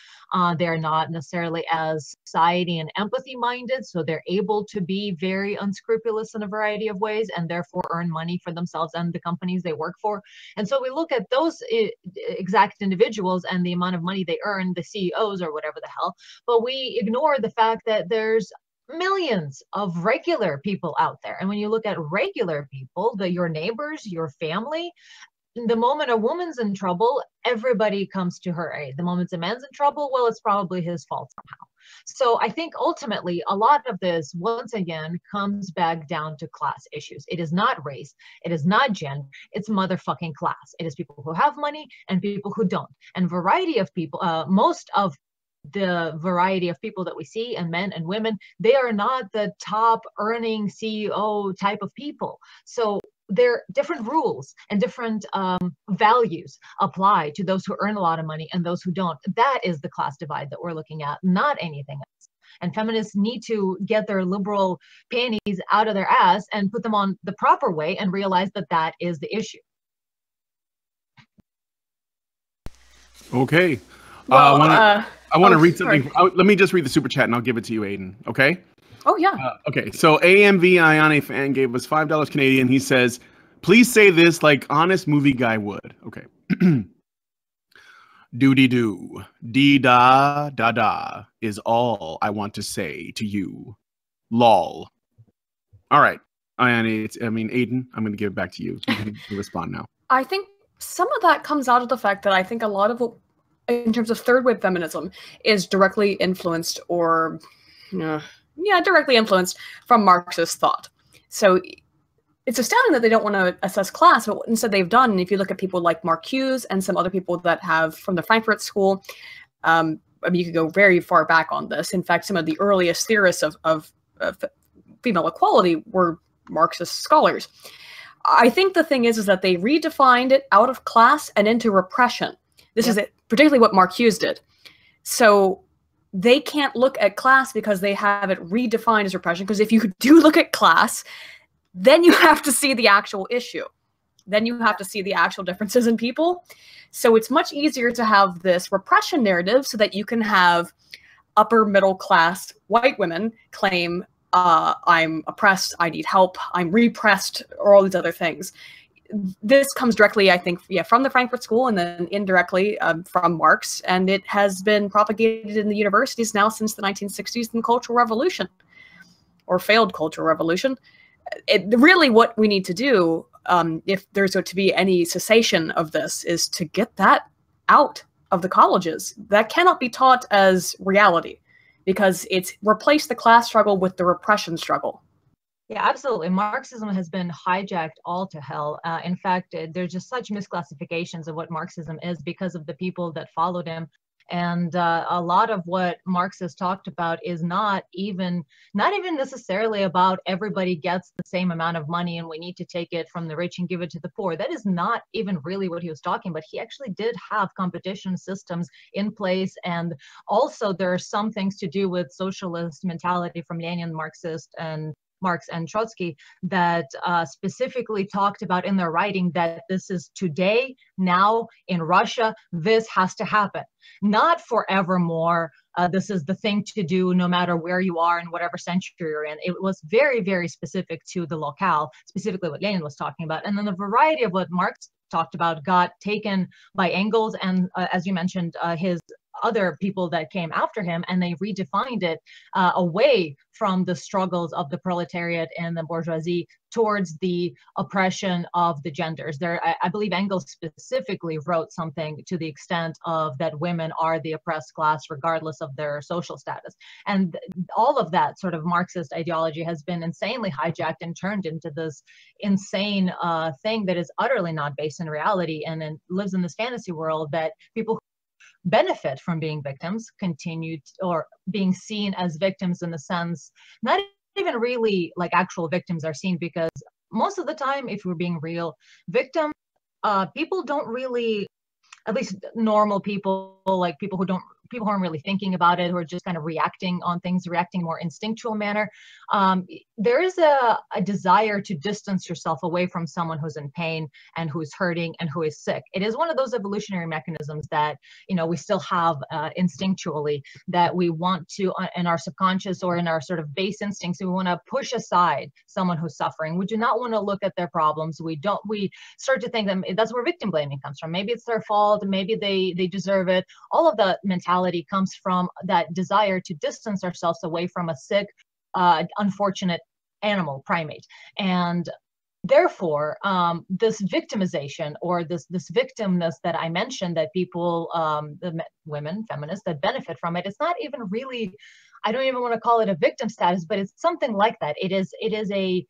they're not necessarily as society and empathy minded, so they're able to be very unscrupulous in a variety of ways and therefore earn money for themselves and the companies they work for. And so we look at those exact individuals and the amount of money they earn, the CEOs or whatever the hell, but we ignore the fact that there's millions of regular people out there. And when you look at regular people, your neighbors, your family, the moment a woman's in trouble, everybody comes to her aid. The moment a man's in trouble, well, it's probably his fault somehow. So I think ultimately a lot of this, once again, comes back down to class issues. It is not race. It is not gender. It's motherfucking class. It is people who have money and people who don't. And variety of people, most of the variety of people that we see, and men and women, they are not the top earning CEO type of people. So there are different rules and different values apply to those who earn a lot of money and those who don't. That is the class divide that we're looking at, not anything else. And feminists need to get their liberal panties out of their ass and put them on the proper way and realize that that is the issue. Okay. Well, I want to read something. Let me just read the super chat and I'll give it to you, Aiden. Okay? Oh, yeah. Okay, so AMV Ayane fan gave us $5 Canadian. He says, please say this like honest movie guy would. Okay. Doody-doo. Dee-da-da-da is all I want to say to you. Lol. All right. Ayane, Aiden, I'm going to give it back to you. You can respond now. I think some of that comes out of the fact that I think a lot of what, in terms of third wave feminism, is directly influenced or... directly influenced from Marxist thought. So it's astounding that they don't want to assess class, but what instead they've done, and if you look at people like Mark Hughes and some other people that have from the Frankfurt School, you could go very far back on this. In fact, some of the earliest theorists of female equality were Marxist scholars. I think the thing is that they redefined it out of class and into repression. This is particularly what Mark Hughes did. So they can't look at class because they have it redefined as repression. Because if you do look at class, then you have to see the actual issue. Then you have to see the actual differences in people. So it's much easier to have this repression narrative so that you can have upper middle class white women claim, I'm oppressed, I need help, I'm repressed, or all these other things. This comes directly, I think, from the Frankfurt School and then indirectly from Marx, and it has been propagated in the universities now since the 1960s and Cultural Revolution, or failed Cultural Revolution. Really what we need to do, if there's to be any cessation of this, is to get that out of the colleges. That cannot be taught as reality, because it's replaced the class struggle with the repression struggle. Yeah, absolutely. Marxism has been hijacked all to hell. In fact, there's just such misclassifications of what Marxism is because of the people that followed him. And a lot of what Marx has talked about is not even necessarily about everybody gets the same amount of money and we need to take it from the rich and give it to the poor. That is not even really what he was talking about. He actually did have competition systems in place. And also there are some things to do with socialist mentality from Lenin, Marx and Trotsky that specifically talked about in their writing that this is today, now in Russia, this has to happen. Not forevermore. This is the thing to do no matter where you are and whatever century you're in. It was very, very specific to the locale, specifically what Lenin was talking about. And then the variety of what Marx talked about got taken by Engels and, as you mentioned, his other people that came after him, and they redefined it away from the struggles of the proletariat and the bourgeoisie towards the oppression of the genders. I believe Engels specifically wrote something to the extent of that women are the oppressed class regardless of their social status. And all of that sort of Marxist ideology has been insanely hijacked and turned into this insane thing that is utterly not based in reality and lives in this fantasy world that people benefit from being victims continued or being seen as victims in the sense not even really like actual victims are seen, because most of the time, if we're being real, victim people don't really, at least normal people, like people who don't people who aren't really thinking about it, who are just kind of reacting on things, reacting more instinctual manner. There is a desire to distance yourself away from someone who's in pain and who's hurting and who is sick. It is one of those evolutionary mechanisms that, you know, we still have instinctually, that we want to, in our subconscious or in our sort of base instincts, we want to push aside someone who's suffering. We do not want to look at their problems. We start to think that that's where victim blaming comes from. Maybe it's their fault. Maybe they deserve it. All of that mentality comes from that desire to distance ourselves away from a sick, unfortunate animal, primate. And therefore, this victimization or this victimness that I mentioned, that people, the women, feminists that benefit from it, it's not even really, I don't even want to call it a victim status, but it's something like that. It is a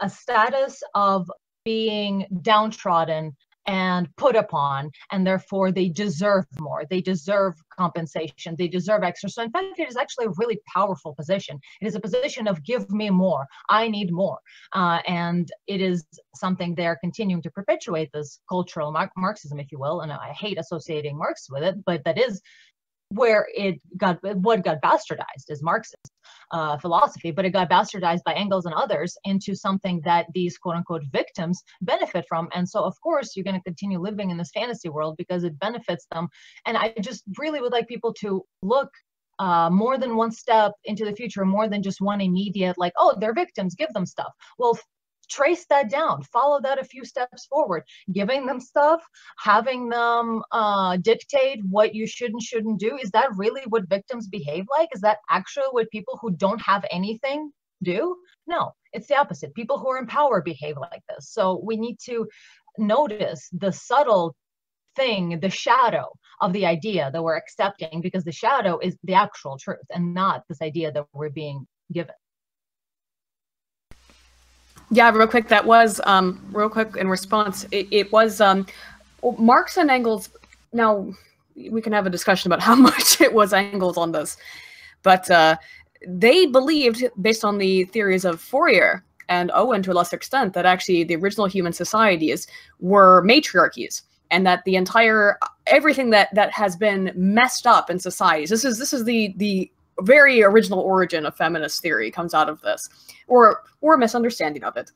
status of being downtrodden and put upon, and therefore they deserve more. They deserve compensation. They deserve extra. So in fact, it is actually a really powerful position. It is a position of give me more. I need more. And it is something they're continuing to perpetuate, this cultural Marxism, if you will. And I hate associating Marx with it, but that is where what got bastardized is Marxist philosophy, but it got bastardized by Engels and others into something that these quote unquote victims benefit from. And so of course you're going to continue living in this fantasy world because it benefits them. And I just really would like people to look more than one step into the future, more than just one immediate, like, oh, they're victims, give them stuff. Well, trace that down, follow that a few steps forward, giving them stuff, having them dictate what you should and shouldn't do. Is that really what victims behave like? Is that actually what people who don't have anything do? No, it's the opposite. People who are in power behave like this. So we need to notice the subtle thing, the shadow of the idea that we're accepting, because the shadow is the actual truth and not this idea that we're being given. Yeah, real quick, that was, real quick in response, it was Marx and Engels. Now, we can have a discussion about how much it was Engels on this, but they believed, based on the theories of Fourier and Owen to a lesser extent, that actually the original human societies were matriarchies, and that the entire, everything that has been messed up in societies, this is the very original origin of feminist theory, comes out of this, or a misunderstanding of it,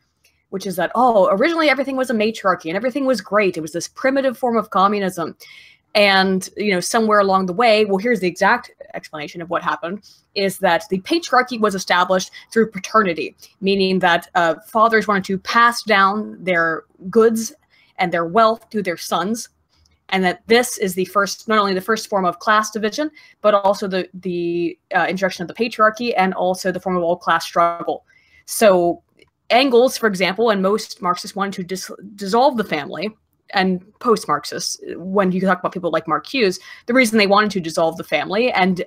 which is that, oh, originally everything was a matriarchy and everything was great. It was this primitive form of communism. And, you know, somewhere along the way, well, here's the exact explanation of what happened, is that the patriarchy was established through paternity, meaning that fathers wanted to pass down their goods and their wealth to their sons. And that this is the first, not only the first form of class division, but also the introduction of the patriarchy, and also the form of all-class struggle. So Engels, for example, and most Marxists wanted to dissolve the family, and post-Marxists, when you talk about people like Marcuse, the reason they wanted to dissolve the family, and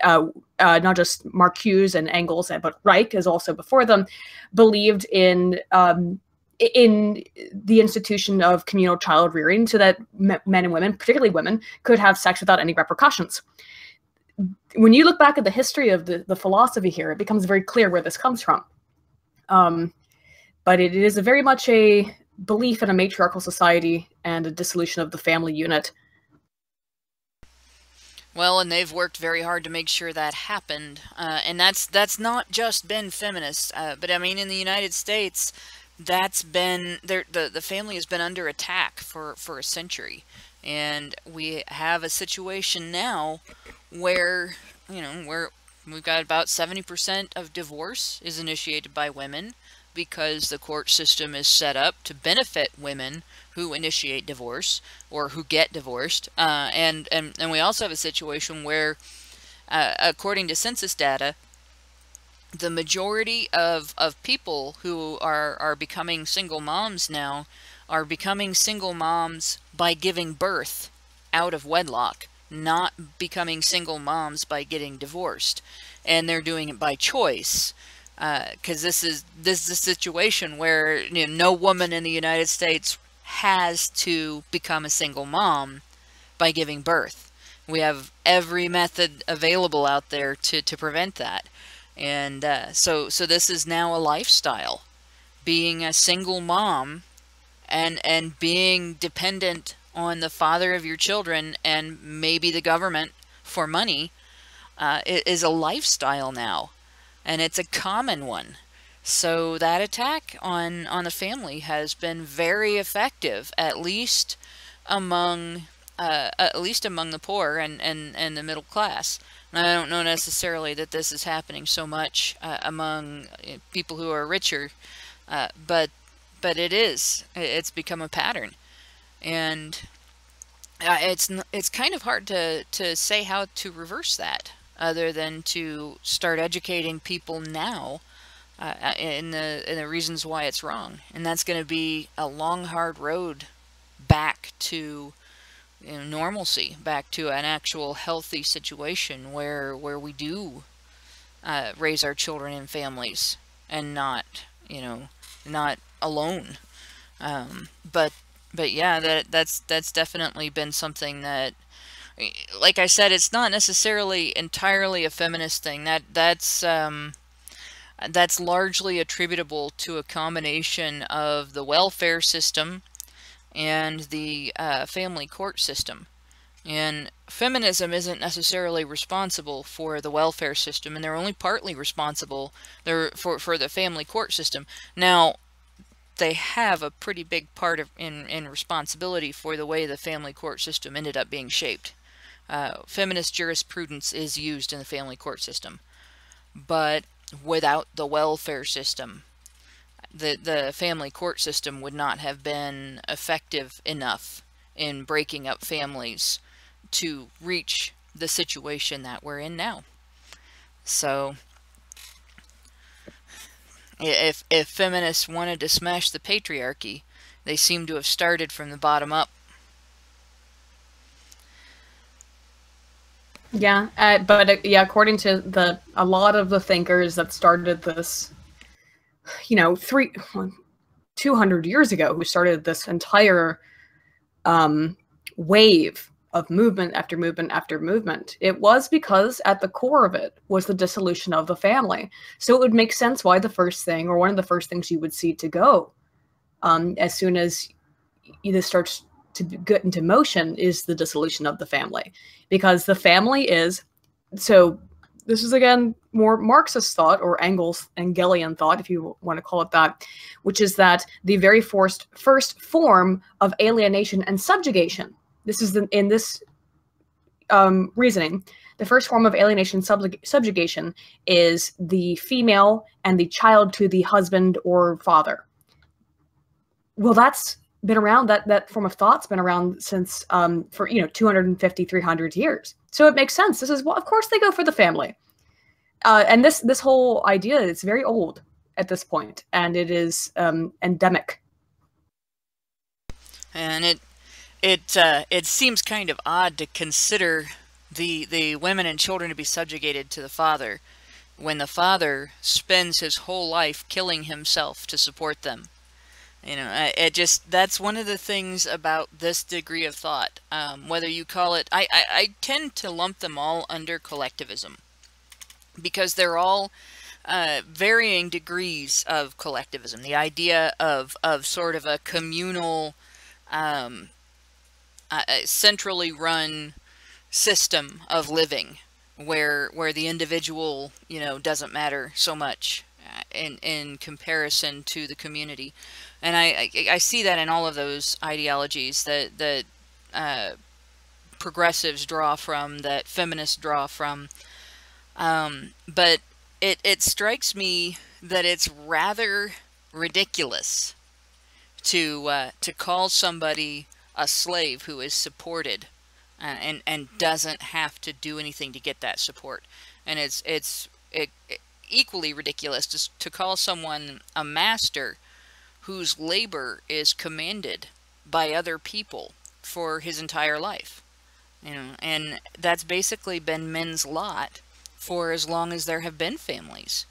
not just Marcuse and Engels, but Reich is also before them, believed in the institution of communal child rearing, so that men and women, particularly women, could have sex without any repercussions. When you look back at the history of the philosophy here, it becomes very clear where this comes from. But it is very much a belief in a matriarchal society and a dissolution of the family unit. Well, and they've worked very hard to make sure that happened. And that's not just been feminists, but I mean, in the United States, that's been the family has been under attack for a century, and we have a situation now where, you know, where we've got about 70% of divorce is initiated by women, because the court system is set up to benefit women who initiate divorce or who get divorced, and we also have a situation where, according to census data, the majority of people who are becoming single moms now are becoming single moms by giving birth out of wedlock, not becoming single moms by getting divorced. And they're doing it by choice, because this is a situation where, you know, no woman in the United States has to become a single mom by giving birth. We have every method available out there to prevent that. And so this is now a lifestyle, being a single mom and being dependent on the father of your children and maybe the government for money is a lifestyle now, and it's a common one. So that attack on the family has been very effective, at least among the poor and the middle class. And I don't know necessarily that this is happening so much among people who are richer, but it is. It's become a pattern, and it's kind of hard to say how to reverse that, other than to start educating people now in the reasons why it's wrong. And that's going to be a long, hard road back to normalcy, back to an actual healthy situation where we do raise our children in families and not alone. But yeah, that's definitely been something that, like I said, it's not necessarily entirely a feminist thing. That's largely attributable to a combination of the welfare system and the family court system. And feminism isn't necessarily responsible for the welfare system, and they're only partly responsible for the family court system. Now, they have a pretty big part in responsibility for the way the family court system ended up being shaped. Feminist jurisprudence is used in the family court system, but without the welfare system, the family court system would not have been effective enough in breaking up families to reach the situation that we're in now. So if feminists wanted to smash the patriarchy, they seem to have started from the bottom up. Yeah, but according to a lot of the thinkers that started this, 200 years ago, who started this entire wave of movement after movement after movement, it was because at the core of it was the dissolution of the family. So it would make sense why the first thing, or one of the first things you would see to go as soon as this starts to get into motion, is the dissolution of the family. Because the family is, so this is again more Marxist thought, or Engelian thought, if you want to call it that, which is that the very first form of alienation and subjugation, this is in this reasoning, the first form of alienation subjugation is the female and the child to the husband or father. Well, that's been around, that form of thought's been around since for 250, 300 years. So it makes sense. This is, well, of course they go for the family. And this whole idea is very old at this point, and it is endemic. And it seems kind of odd to consider the women and children to be subjugated to the father, when the father spends his whole life killing himself to support them. That's one of the things about this degree of thought. Whether you call it, I tend to lump them all under collectivism, because they're all varying degrees of collectivism. The idea of sort of a communal, centrally run system of living, where the individual, doesn't matter so much in comparison to the community. And I see that in all of those ideologies that progressives draw from, that feminists draw from. But it strikes me that it's rather ridiculous to call somebody a slave who is supported and doesn't have to do anything to get that support. And it's equally ridiculous to call someone a master whose labor is commanded by other people for his entire life. And that's basically been men's lot for as long as there have been families.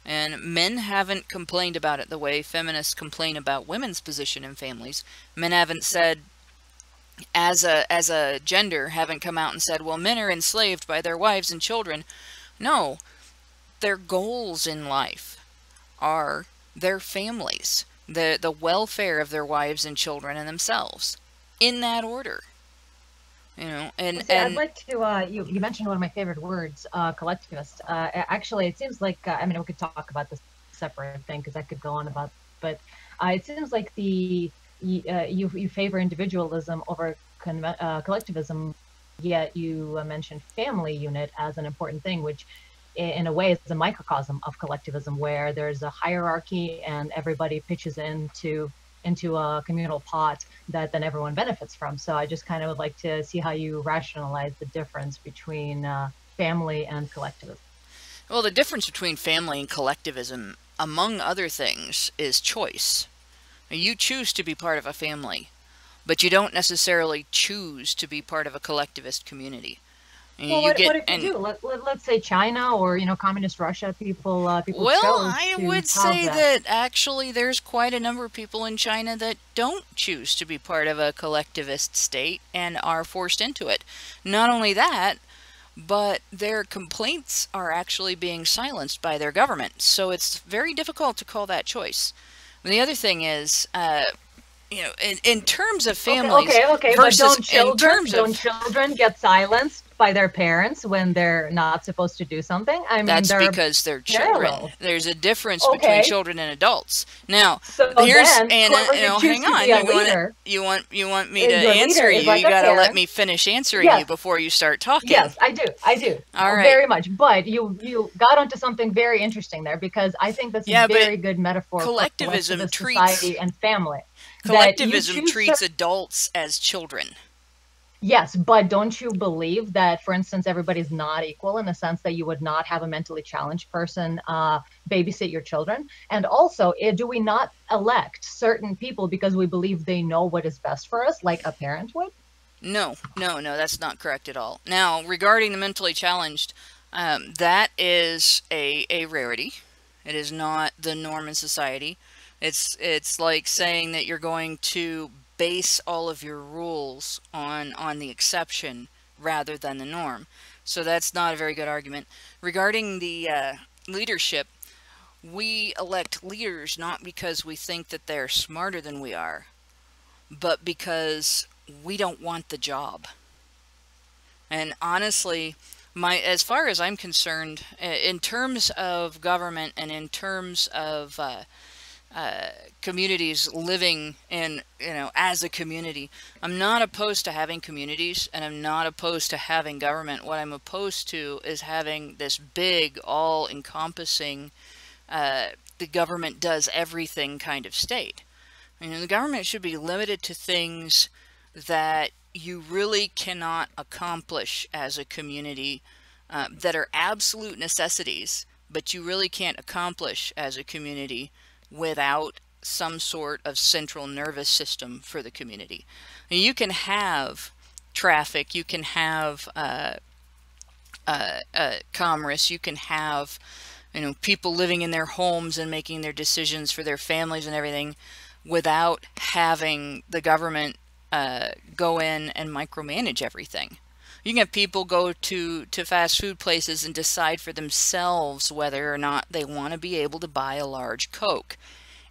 And men haven't complained about it the way feminists complain about women's position in families. Men haven't said, as a gender, haven't come out and said, well, men are enslaved by their wives and children. No, their goals in life are their families, the welfare of their wives and children and themselves, in that order. You know, and I'd like to. You mentioned one of my favorite words, collectivist. Actually, it seems like I mean we could talk about this separate thing because I could go on about, but it seems like you favor individualism over collectivism, yet you mentioned family unit as an important thing, which in a way is a microcosm of collectivism, where there's a hierarchy and everybody pitches into a communal pot that then everyone benefits from. So I just kind of would like to see how you rationalize the difference between family and collectivism. Well, the difference between family and collectivism, among other things, is choice. You choose to be part of a family, but you don't necessarily choose to be part of a collectivist community. Well, what if you do? Let's say China or communist Russia. People. Well, I would say that actually there's quite a number of people in China that don't choose to be part of a collectivist state and are forced into it. Not only that, but their complaints are actually being silenced by their government. So it's very difficult to call that choice. And the other thing is, in terms of families, okay, versus, but don't children get silenced by their parents when they're not supposed to do something? I mean, that's because they're children. Parallel. There's a difference between children and adults. Now, so here's then, hang on. You want me to answer you? You gotta let me finish answering you before you start talking. Yes, I do. All right. Very much. But you got onto something very interesting there, because I think that's a very good metaphor collectivism for treats society and family. Collectivism treats adults as children. Yes, but don't you believe that, for instance, everybody's not equal in the sense that you would not have a mentally challenged person babysit your children? And also, do we not elect certain people because we believe they know what is best for us, like a parent would? No, that's not correct at all. Now, regarding the mentally challenged, that is a rarity. It is not the norm in society. It's like saying that you're going to base all of your rules on the exception rather than the norm. So that's not a very good argument. Regarding the leadership, we elect leaders not because we think that they're smarter than we are, but because we don't want the job. And honestly, as far as I'm concerned, in terms of government and in terms of communities living in, as a community, I'm not opposed to having communities, and I'm not opposed to having government. What I'm opposed to is having this big, all-encompassing, the government does everything kind of state. The government should be limited to things that you really cannot accomplish as a community, that are absolute necessities, but you really can't accomplish as a community without some sort of central nervous system for the community. You can have traffic, you can have commerce, you can have people living in their homes and making their decisions for their families and everything without having the government go in and micromanage everything. You can have people go to fast food places and decide for themselves whether or not they want to be able to buy a large Coke.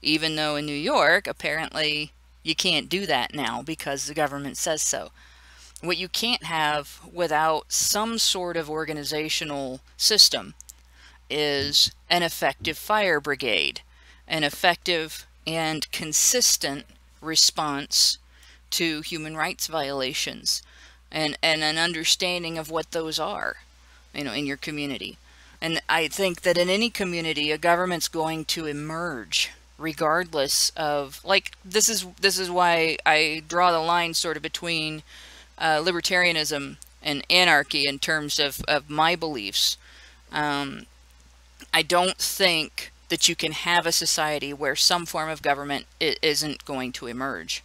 Even though in New York, apparently, you can't do that now because the government says so. What you can't have without some sort of organizational system is an effective fire brigade, an effective and consistent response to human rights violations, and an understanding of what those are, in your community. And I think that in any community, a government's going to emerge regardless of, this is why I draw the line sort of between libertarianism and anarchy in terms of my beliefs. I don't think that you can have a society where some form of government isn't going to emerge.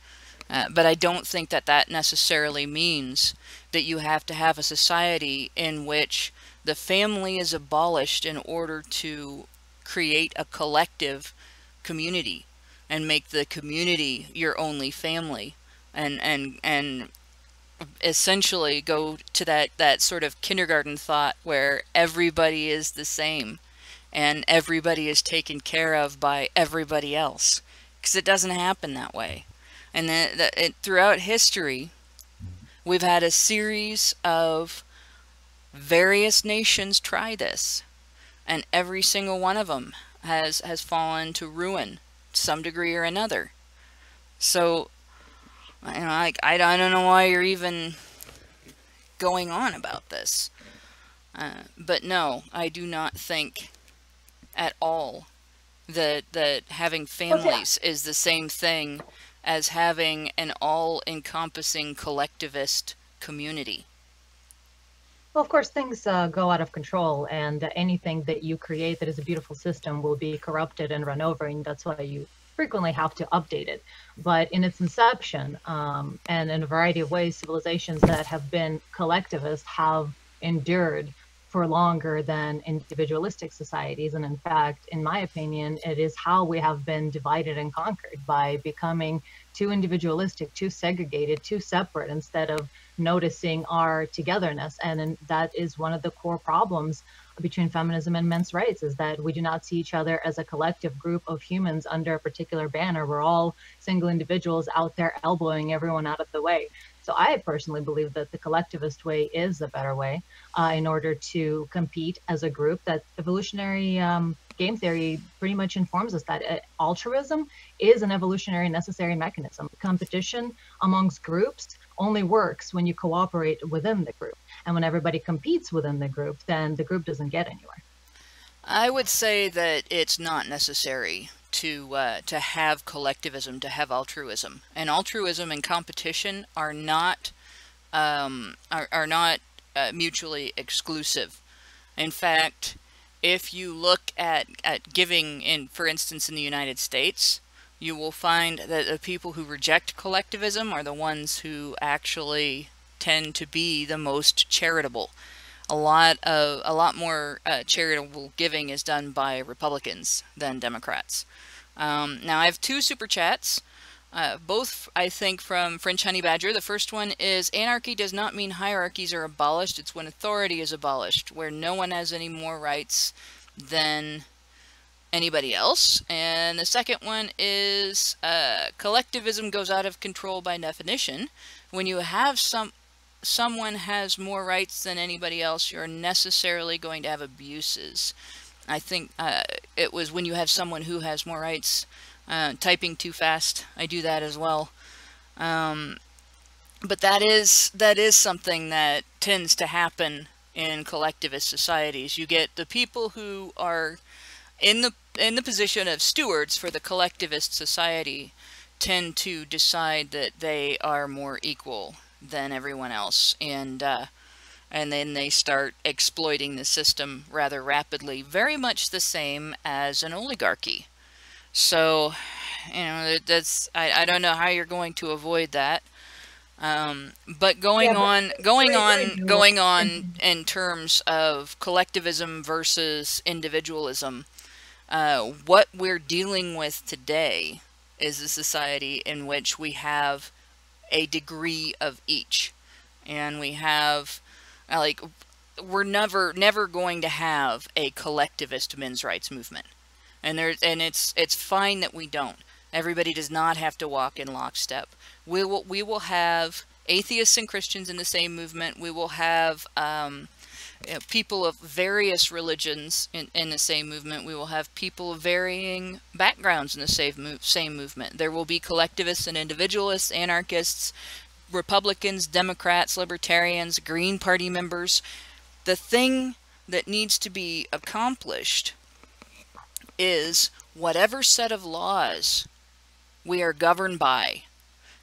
But I don't think that that necessarily means that you have to have a society in which the family is abolished in order to create a collective community and make the community your only family, and essentially go to that sort of kindergarten thought where everybody is the same and everybody is taken care of by everybody else, because it doesn't happen that way. And throughout history, We've had a series of various nations try this, and every single one of them has fallen to ruin to some degree or another. So, you know, I don't know why you're even going on about this. But no, I do not think at all that having families is the same thing as having an all-encompassing collectivist community. Well, of course, things go out of control, and anything that you create that is a beautiful system will be corrupted and run over, and that's why you frequently have to update it. But in its inception, and in a variety of ways, civilizations that have been collectivist have endured for longer than individualistic societies. And in fact, in my opinion, it is how we have been divided and conquered, by becoming too individualistic, too segregated, too separate, instead of noticing our togetherness. And that is one of the core problems between feminism and men's rights, is that we do not see each other as a collective group of humans under a particular banner. We're all single individuals out there elbowing everyone out of the way. So I personally believe that the collectivist way is the better way in order to compete as a group. That evolutionary game theory pretty much informs us that altruism is an evolutionary necessary mechanism. Competition amongst groups only works when you cooperate within the group. And when everybody competes within the group, then the group doesn't get anywhere. I would say that it's not necessary to have collectivism, to have altruism. And altruism and competition are not mutually exclusive. In fact, if you look at giving, for instance, in the United States, you will find that the people who reject collectivism are the ones who actually tend to be the most charitable. A lot more charitable giving is done by Republicans than Democrats. Now I have two super chats, both I think from French Honey Badger. The first one is, anarchy does not mean hierarchies are abolished, it's when authority is abolished, where no one has any more rights than anybody else. And the second one is, collectivism goes out of control by definition. When you have someone has more rights than anybody else, you're necessarily going to have abuses. I think it was when you have someone who has more rights. Typing too fast, I do that as well. But that is something that tends to happen in collectivist societies. You get the people who are in the position of stewards for the collectivist society tend to decide that they are more equal than everyone else, and then they start exploiting the system rather rapidly, very much the same as an oligarchy. So, you know, that's I don't know how you're going to avoid that. But going on in terms of collectivism versus individualism, what we're dealing with today is a society in which we have a degree of each, and we have we're never going to have a collectivist men's rights movement, and it's fine that we don't. Everybody does not have to walk in lockstep. We will have atheists and Christians in the same movement. We will have people of various religions in the same movement. We will have people of varying backgrounds in the same movement. There will be collectivists and individualists, anarchists, Republicans, Democrats, Libertarians, Green Party members. The thing that needs to be accomplished is whatever set of laws we are governed by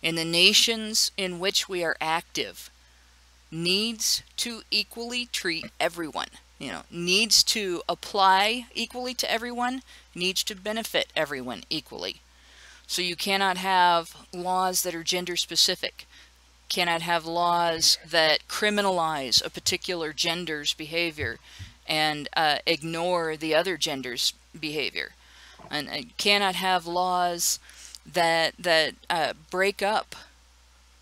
in the nations in which we are active needs to equally treat everyone, needs to apply equally to everyone, needs to benefit everyone equally. So you cannot have laws that are gender specific, cannot have laws that criminalize a particular gender's behavior and ignore the other gender's behavior, and cannot have laws that break up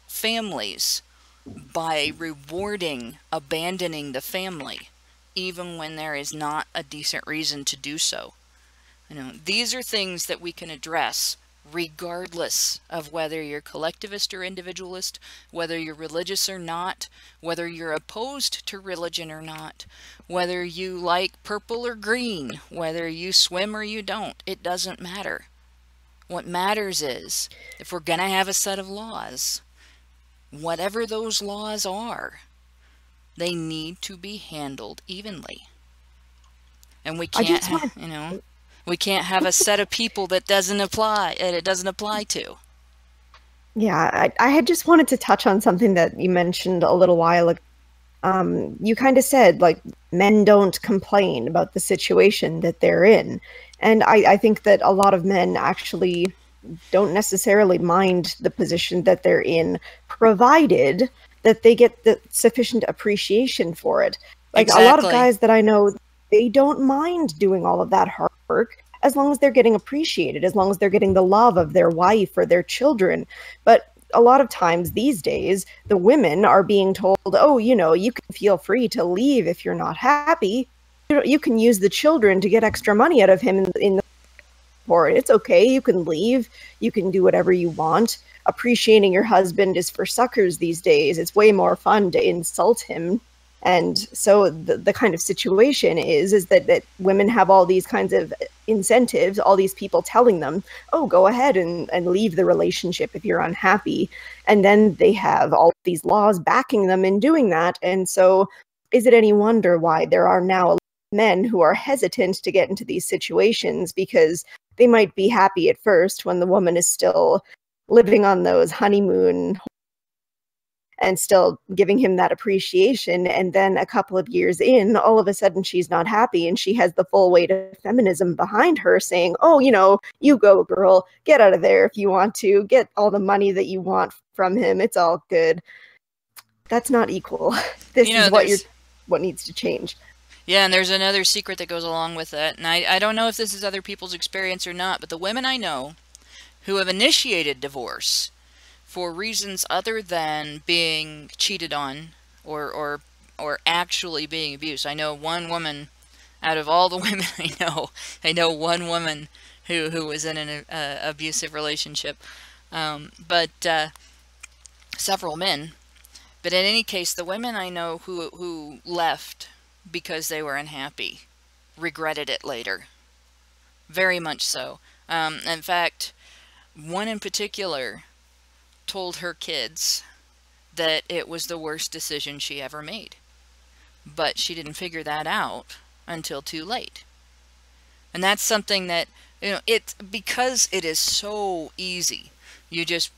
families by rewarding abandoning the family, even when there is not a decent reason to do so. These are things that we can address regardless of whether you're collectivist or individualist, whether you're religious or not, whether you're opposed to religion or not, whether you like purple or green, whether you swim or you don't. It doesn't matter. What matters is, if we're going to have a set of laws, whatever those laws are, they need to be handled evenly. And we can't, we can't have a set of people that doesn't apply, and it doesn't apply to. Yeah, I had just wanted to touch on something that you mentioned a little while ago. You kind of said, like, men don't complain about the situation that they're in. And I think that a lot of men actually don't necessarily mind the position that they're in, provided that they get the sufficient appreciation for it. Like, a lot of guys that I know, they don't mind doing all of that hard work as long as they're getting appreciated, as long as they're getting the love of their wife or their children. But a lot of times these days, the women are being told, oh, you know, you can feel free to leave if you're not happy. You can use the children to get extra money out of him in the for it. It's okay. You can leave. You can do whatever you want. Appreciating your husband is for suckers these days. It's way more fun to insult him. And so the kind of situation is that women have all these kinds of incentives, all these people telling them, oh, go ahead and leave the relationship if you're unhappy. And then they have all these laws backing them in doing that. And so is it any wonder why there are now men who are hesitant to get into these situations, because they might be happy at first when the woman is still living on those honeymoon and still giving him that appreciation. And then a couple of years in, all of a sudden she's not happy and she has the full weight of feminism behind her saying, oh, you know, you go, girl, get out of there if you want to, get all the money that you want from him. It's all good. That's not equal. This is what needs to change. Yeah, and there's another secret that goes along with that. And I don't know if this is other people's experience or not, but the women I know who have initiated divorce for reasons other than being cheated on or actually being abused. I know one woman out of all the women I know one woman who was in an abusive relationship, but several men. But in any case, the women I know who left because they were unhappy regretted it later. Very much so. In fact, one in particular told her kids that it was the worst decision she ever made. But she didn't figure that out until too late. And that's something that, you know, because it is so easy. You just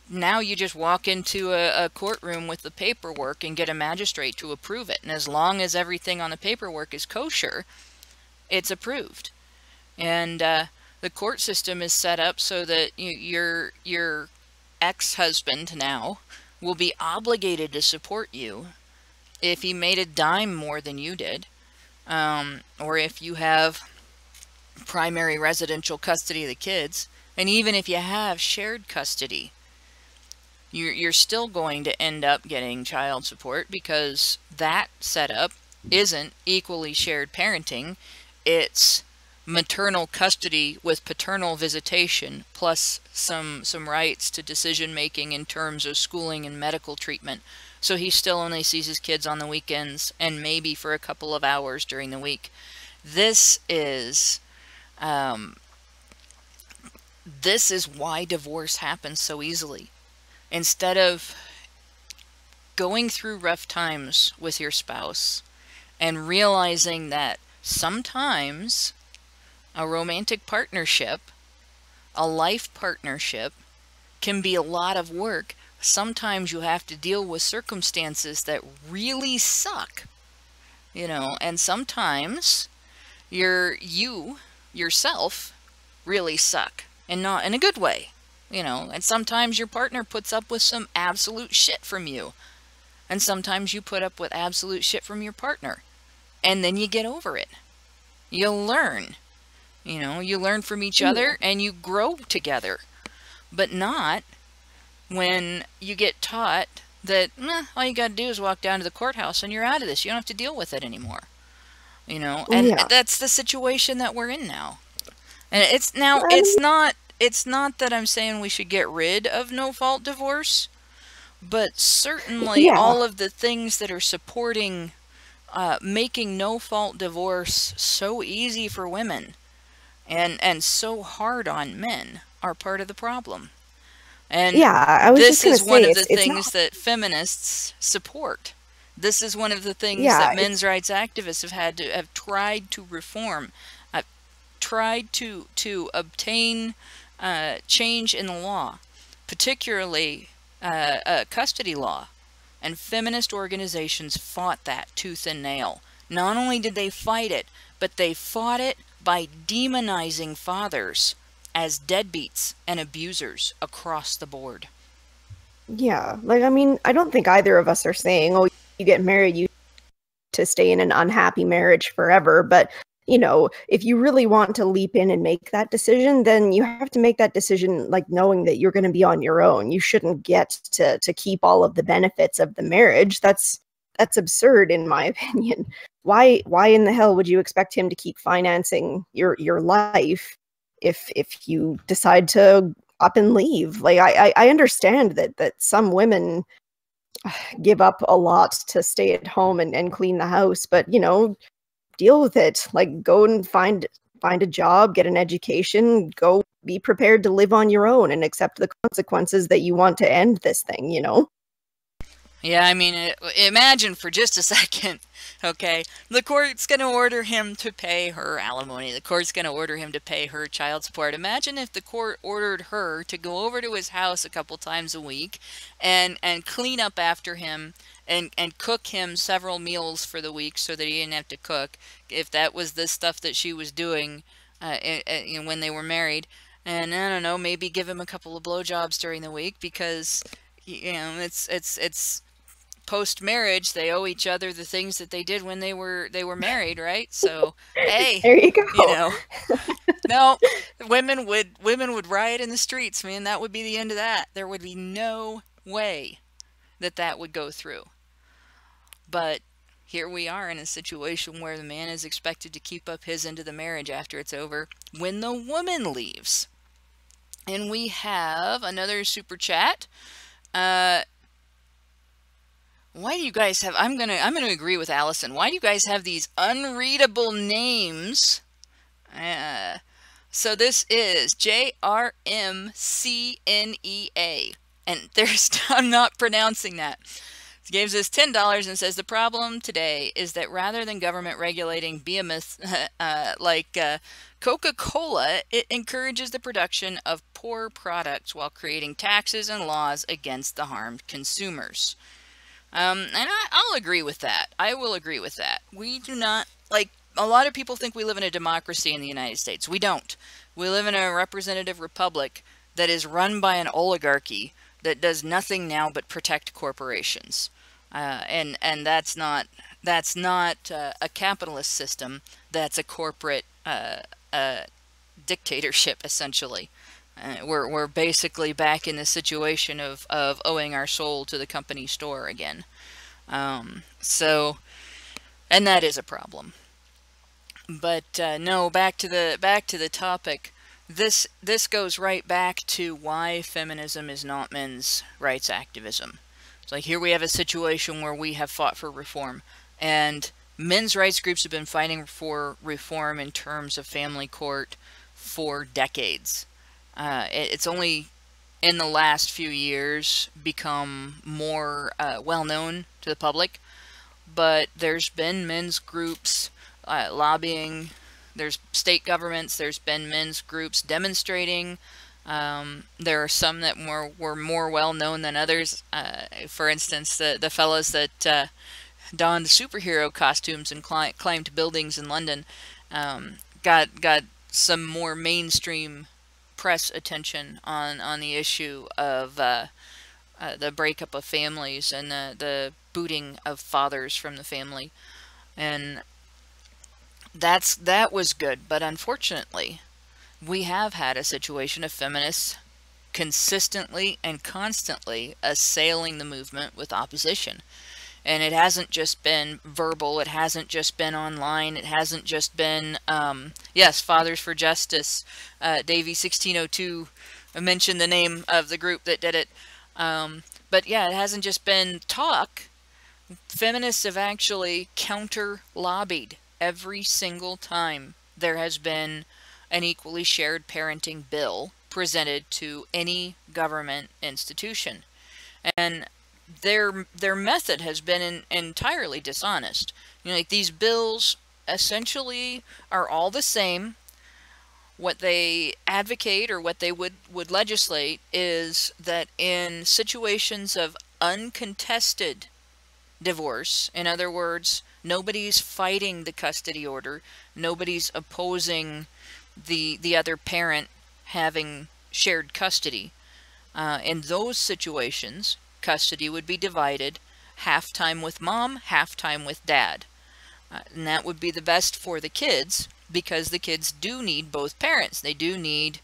walk into a courtroom with the paperwork and get a magistrate to approve it. And as long as everything on the paperwork is kosher, it's approved. And the court system is set up so that your ex-husband now will be obligated to support you if he made a dime more than you did, or if you have primary residential custody of the kids, and even if you have shared custody, you're still going to end up getting child support, because that setup isn't equally shared parenting. It's maternal custody with paternal visitation, plus some rights to decision making in terms of schooling and medical treatment. So he still only sees his kids on the weekends and maybe for a couple of hours during the week. This is why divorce happens so easily. Instead of going through rough times with your spouse and realizing that sometimes a romantic partnership, a life partnership, can be a lot of work. Sometimes you have to deal with circumstances that really suck, you know, and sometimes you yourself really suck, and not in a good way, you know, and sometimes your partner puts up with some absolute shit from you, and sometimes you put up with absolute shit from your partner, and then you get over it. You learn. You know, you learn from each other and you grow together, but not when you get taught that all you got to do is walk down to the courthouse and you're out of this. You don't have to deal with it anymore. You know, and that's the situation that we're in now. And it's not it's not that I'm saying we should get rid of no-fault divorce, but certainly all of the things that are supporting making no-fault divorce so easy for women and so hard on men are part of the problem. And I was this just is gonna one say, of the things that feminists support. This is one of the things that men's rights activists have tried to reform, tried to obtain change in the law, particularly custody law. And feminist organizations fought that tooth and nail. Not only did they fight it, but they fought it by demonizing fathers as deadbeats and abusers across the board. Yeah, like, I mean, I don't think either of us are saying, oh, you get married, you to stay in an unhappy marriage forever. But, you know, if you really want to leap in and make that decision, then you have to make that decision, like, knowing that you're going to be on your own. You shouldn't get to keep all of the benefits of the marriage. That's absurd, in my opinion. Why in the hell would you expect him to keep financing your life if you decide to up and leave? Like, I understand that some women give up a lot to stay at home and clean the house, but, you know, deal with it. Like, go and find a job, get an education, go be prepared to live on your own and accept the consequences that you want to end this thing, you know? Yeah, I mean, imagine for just a second, okay, the court's going to order him to pay her alimony. The court's going to order him to pay her child support. Imagine if the court ordered her to go over to his house a couple times a week and clean up after him and cook him several meals for the week so that he didn't have to cook, if that was the stuff that she was doing when they were married. And I don't know, maybe give him a couple of blowjobs during the week because, you know, it's post-marriage, they owe each other the things that they did when they were married, right? So, hey, there you go. You know, no, women would riot in the streets, man. That would be the end of that. There would be no way that would go through. But here we are in a situation where the man is expected to keep up his end of the marriage after it's over when the woman leaves. And we have another super chat. Why do you guys have, I'm gonna agree with Allison. Why do you guys have these unreadable names? So this is JRMCNEA. And I'm not pronouncing that. He gives us $10 and says the problem today is that rather than government regulating behemoths like Coca-Cola, it encourages the production of poor products while creating taxes and laws against the harmed consumers. And I'll agree with that. I will agree with that. We do not, like, a lot of people think we live in a democracy in the United States. We don't. We live in a representative republic that is run by an oligarchy that does nothing now but protect corporations. And that's not a capitalist system. That's a corporate dictatorship, essentially. We're basically back in the situation of owing our soul to the company store again. So, and that is a problem. But no, back to the topic. This goes right back to why feminism is not men's rights activism. It's like here we have a situation where we have fought for reform, and men's rights groups have been fighting for reform in terms of family court for decades. It's only in the last few years become more well-known to the public, but there's been men's groups lobbying, there's state governments, there's been men's groups demonstrating. There are some that were more well-known than others. For instance, the fellows that donned superhero costumes and climbed buildings in London got some more mainstream press attention on the issue of the breakup of families and the booting of fathers from the family, and that was good. But unfortunately, we have had a situation of feminists consistently and constantly assailing the movement with opposition. And it hasn't just been verbal, it hasn't just been online, it hasn't just been, yes, Fathers for Justice, Davy 1602 mentioned the name of the group that did it. But yeah, it hasn't just been talk. Feminists have actually counter-lobbied every single time there has been an equally shared parenting bill presented to any government institution. And their method has been entirely dishonest. You know, like, these bills essentially are all the same. What they advocate, or what they would legislate, is that in situations of uncontested divorce, in other words, nobody's fighting the custody order, nobody's opposing the other parent having shared custody, in those situations, custody would be divided, half time with mom, half time with dad. And that would be the best for the kids, because the kids do need both parents. They do need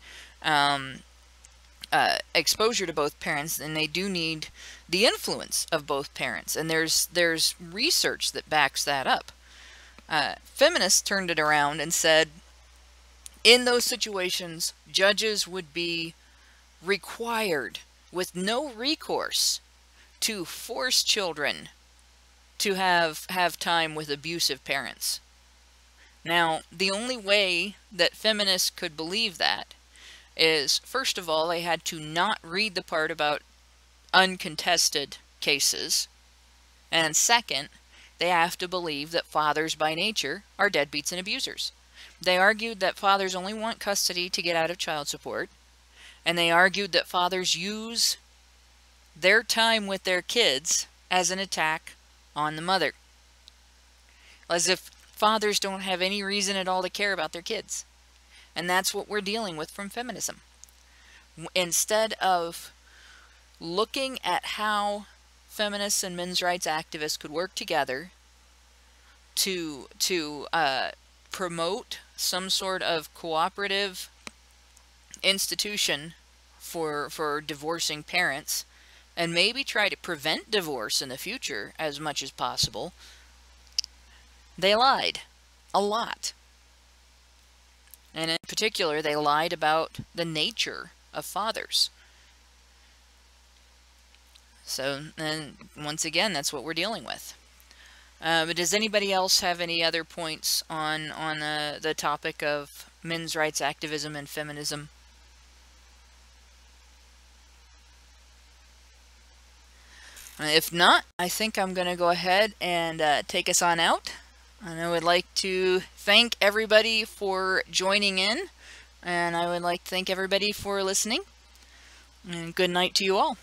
exposure to both parents, and they do need the influence of both parents. And there's research that backs that up. Feminists turned it around and said, in those situations, judges would be required, with no recourse, to force children to have time with abusive parents. Now, the only way that feminists could believe that is, first of all, they had to not read the part about uncontested cases, and second, they have to believe that fathers by nature are deadbeats and abusers. They argued that fathers only want custody to get out of child support, and they argued that fathers use their time with their kids as an attack on the mother. As if fathers don't have any reason at all to care about their kids. And that's what we're dealing with from feminism. Instead of looking at how feminists and men's rights activists could work together to promote some sort of cooperative institution for divorcing parents, and maybe try to prevent divorce in the future as much as possible, they lied a lot. And in particular, they lied about the nature of fathers. So, and once again, that's what we're dealing with. But does anybody else have any other points on the topic of men's rights activism and feminism? If not, I think I'm going to go ahead and take us on out. And I would like to thank everybody for joining in. And I would like to thank everybody for listening. And good night to you all.